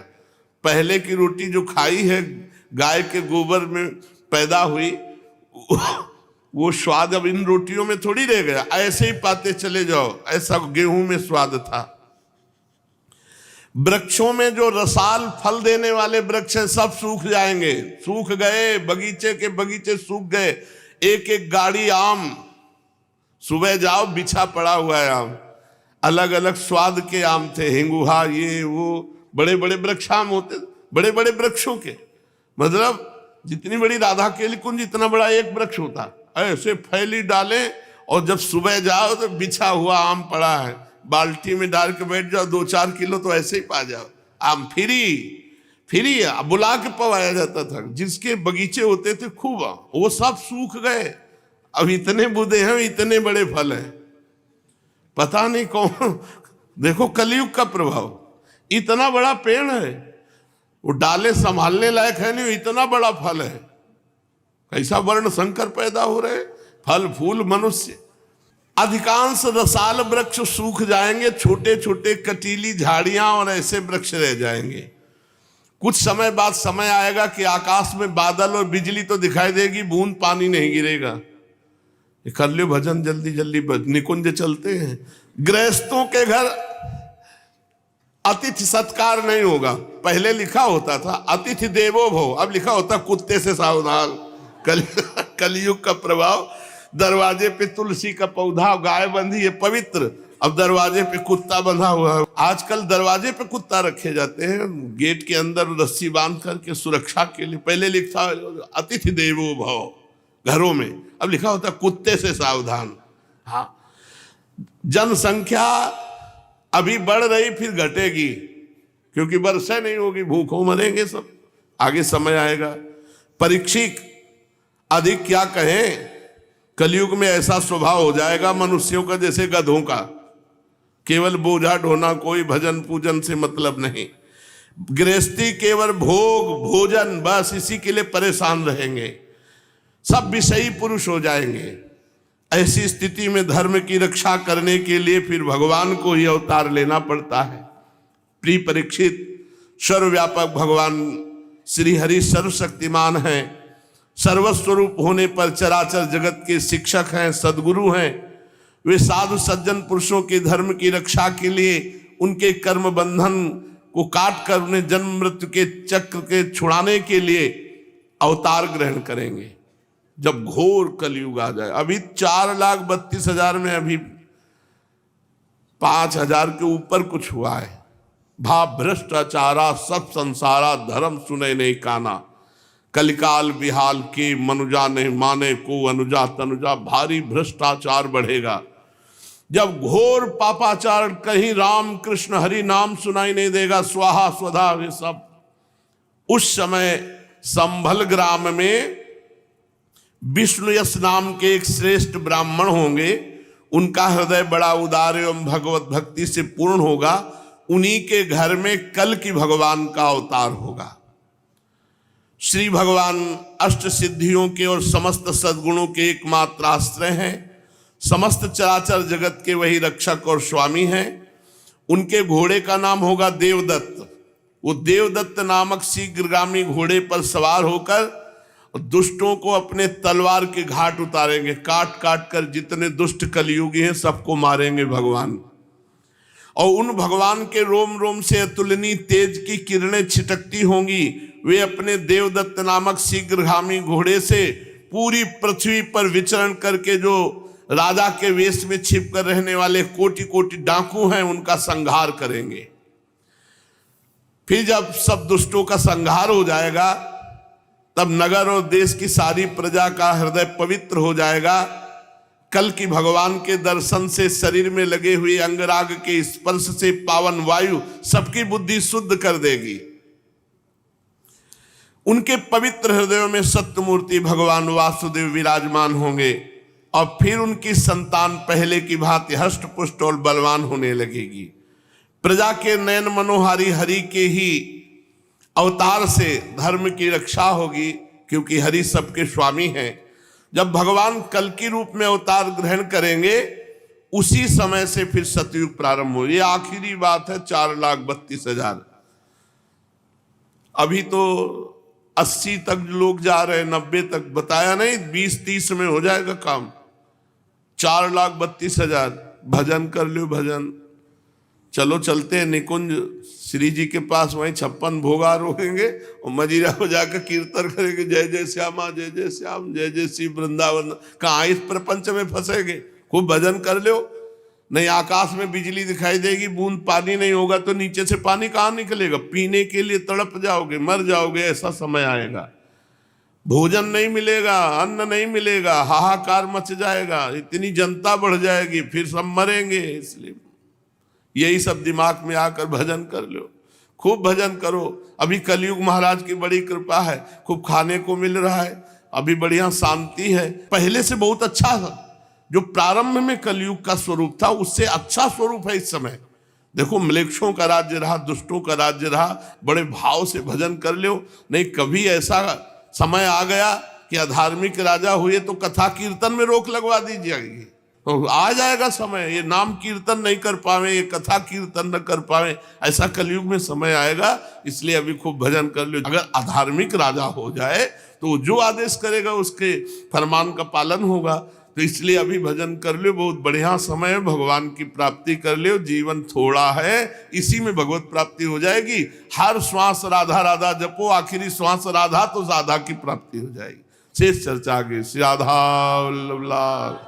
पहले की रोटी जो खाई है गाय के गोबर में पैदा हुई, वो स्वाद अब इन रोटियों में थोड़ी रह गया, ऐसे ही पाते चले जाओ, ऐसा गेहूं में स्वाद था। वृक्षों में जो रसाल फल देने वाले वृक्ष हैं सब सूख जाएंगे, सूख गए, बगीचे के बगीचे सूख गए। एक एक गाड़ी आम, सुबह जाओ बिछा पड़ा हुआ है आम, अलग अलग स्वाद के आम थे, हिंगुहा, ये वो, बड़े बड़े वृक्ष आम होते, बड़े बड़े वृक्षों के, मतलब जितनी बड़ी राधा केली कुंज जितना बड़ा एक वृक्ष होता, ऐसे फैली डाले, और जब सुबह जाओ तो बिछा हुआ आम पड़ा है, बाल्टी में डाल के बैठ जाओ, 2-4 किलो तो ऐसे ही पा जाओ आम, फ्री बुला के पवाया जाता था। जिसके बगीचे होते थे खूब, वो सब सूख गए, अब इतने बूढ़े हैं, इतने बड़े फल हैं, पता नहीं कौन। देखो कलयुग का प्रभाव, इतना बड़ा पेड़ है, वो डाले संभालने लायक है नहीं, इतना बड़ा फल है। कैसा वर्ण संकर पैदा हो रहे, फल फूल मनुष्य। अधिकांश रसाल वृक्ष सूख जाएंगे, छोटे छोटे कटीली झाड़ियां और ऐसे वृक्ष रह जाएंगे। कुछ समय बाद समय आएगा कि आकाश में बादल और बिजली तो दिखाई देगी, बूंद पानी नहीं गिरेगा। कर लो भजन जल्दी जल्दी, निकुंज चलते हैं। गृहस्थों के घर अतिथि सत्कार नहीं होगा, पहले लिखा होता था अतिथि देवो भव, अब लिखा होता कुत्ते से सावधान। कलयुग का प्रभाव, दरवाजे पे तुलसी का पौधा, गाय बंधी है पवित्र, अब दरवाजे पे कुत्ता बंधा हुआ है। आजकल दरवाजे पे कुत्ता रखे जाते हैं, गेट के अंदर रस्सी बांध करके सुरक्षा के लिए। पहले लिखा अतिथि देवो भव घरों में, अब लिखा होता कुत्ते से सावधान। हाँ, जनसंख्या अभी बढ़ रही, फिर घटेगी, क्योंकि वर्षा नहीं होगी, भूखों मरेंगे सब, आगे समय आएगा। परीक्षित अधिक क्या कहें, कलयुग में ऐसा स्वभाव हो जाएगा मनुष्यों का जैसे गधों का, केवल बोझा ढोना, कोई भजन पूजन से मतलब नहीं। गृहस्थी केवल भोग भोजन, बस इसी के लिए परेशान रहेंगे, सब विषयी पुरुष हो जाएंगे। ऐसी स्थिति में धर्म की रक्षा करने के लिए फिर भगवान को ही अवतार लेना पड़ता है। प्रिय परीक्षित, सर्वव्यापक भगवान श्री हरि सर्वशक्तिमान हैं, सर्वस्वरूप होने पर चराचर जगत के शिक्षक हैं, सद्गुरु हैं। वे साधु सज्जन पुरुषों के धर्म की रक्षा के लिए उनके कर्म बंधन को काट कर उन्हें जन्म मृत्यु के चक्र के छुड़ाने के लिए अवतार ग्रहण करेंगे जब घोर कलयुग आ जाए। अभी 4,32,000 में अभी 5,000 के ऊपर कुछ हुआ है। भाव भ्रष्टाचारा सब संसारा, धर्म सुने नहीं काना, कलिकाल बिहाल के मनुजा नहीं माने को अनुजा तनुजा। भारी भ्रष्टाचार बढ़ेगा जब घोर पापाचार, कहीं राम कृष्ण हरि नाम सुनाई नहीं देगा, स्वाहा स्वधा वे सब। उस समय संभल ग्राम में विष्णुयश नाम के एक श्रेष्ठ ब्राह्मण होंगे, उनका हृदय बड़ा उदार एवं भगवत भक्ति से पूर्ण होगा। उन्हीं के घर में कल की भगवान का अवतार होगा। श्री भगवान अष्ट सिद्धियों के और समस्त सद्गुणों के एकमात्र आश्रय हैं, समस्त चराचर जगत के वही रक्षक और स्वामी हैं। उनके घोड़े का नाम होगा देवदत्त। वो देवदत्त नामक शीघ्रगामी घोड़े पर सवार होकर दुष्टों को अपने तलवार के घाट उतारेंगे, काट काट कर जितने दुष्ट कलयुगी हैं सबको मारेंगे भगवान। और उन भगवान के रोम रोम से अतुलनीय तेज की किरणें छिटकती होंगी। वे अपने देवदत्त नामक शीघ्रगामी घोड़े से पूरी पृथ्वी पर विचरण करके जो राजा के वेश में छिप कर रहने वाले कोटि कोटि डाकू हैं उनका संहार करेंगे। फिर जब सब दुष्टों का संहार हो जाएगा तब नगर और देश की सारी प्रजा का हृदय पवित्र हो जाएगा। कल की भगवान के दर्शन से शरीर में लगे हुए अंगराग के स्पर्श से पावन वायु सबकी बुद्धि शुद्ध कर देगी। उनके पवित्र हृदयों में सत्य मूर्ति भगवान वासुदेव विराजमान होंगे और फिर उनकी संतान पहले की भांति हष्ट पुष्ट और बलवान होने लगेगी। प्रजा के नयन मनोहारी हरि के ही अवतार से धर्म की रक्षा होगी, क्योंकि हरि सबके स्वामी हैं। जब भगवान कल की रूप में अवतार ग्रहण करेंगे उसी समय से फिर सतयुग प्रारंभ हो। ये आखिरी बात है 4,32,000। अभी तो 80 तक लोग जा रहे हैं, 90 तक बताया नहीं, 20-30 में हो जाएगा काम। 4,32,000 भजन कर लो भजन। चलो चलते हैं निकुंज श्री जी के पास, वहीं 56 भोगा रोकेंगे और मजीरा बजा कर कीर्तन करेंगे, जय जय श्यामा जय जय श्याम जय जय श्री वृंदावन। कहाँ इस प्रपंच में फंसेंगे, खूब भजन कर लो। नहीं आकाश में बिजली दिखाई देगी, बूंद पानी नहीं होगा तो नीचे से पानी कहाँ निकलेगा, पीने के लिए तड़प जाओगे, मर जाओगे, ऐसा समय आएगा। भोजन नहीं मिलेगा, अन्न नहीं मिलेगा, हाहाकार मच जाएगा, इतनी जनता बढ़ जाएगी, फिर सब मरेंगे। इसलिए यही सब दिमाग में आकर भजन कर लो, खूब भजन करो। अभी कलयुग महाराज की बड़ी कृपा है, खूब खाने को मिल रहा है, अभी बढ़िया शांति है, पहले से बहुत अच्छा था। जो प्रारंभ में कलयुग का स्वरूप था उससे अच्छा स्वरूप है इस समय। देखो म्लेच्छों का राज्य रहा, दुष्टों का राज्य रहा, बड़े भाव से भजन कर लो। नहीं कभी ऐसा समय आ गया कि अधार्मिक राजा हुए तो कथा कीर्तन में रोक लगवा दी जाएगी, तो आ जाएगा समय, ये नाम कीर्तन नहीं कर पावे, ये कथा कीर्तन न कर पावे, ऐसा कलयुग में समय आएगा। इसलिए अभी खूब भजन कर लो। अगर अधार्मिक राजा हो जाए तो जो आदेश करेगा उसके फरमान का पालन होगा। तो इसलिए अभी भजन कर लो, बहुत बढ़िया समय है, भगवान की प्राप्ति कर लो। जीवन थोड़ा है, इसी में भगवत प्राप्ति हो जाएगी। हर श्वास राधा राधा जपो, आखिरी श्वास राधा तो राधा की प्राप्ति हो जाएगी। शेष चर्चा आगे। श्री राधा वल्लभ लाल।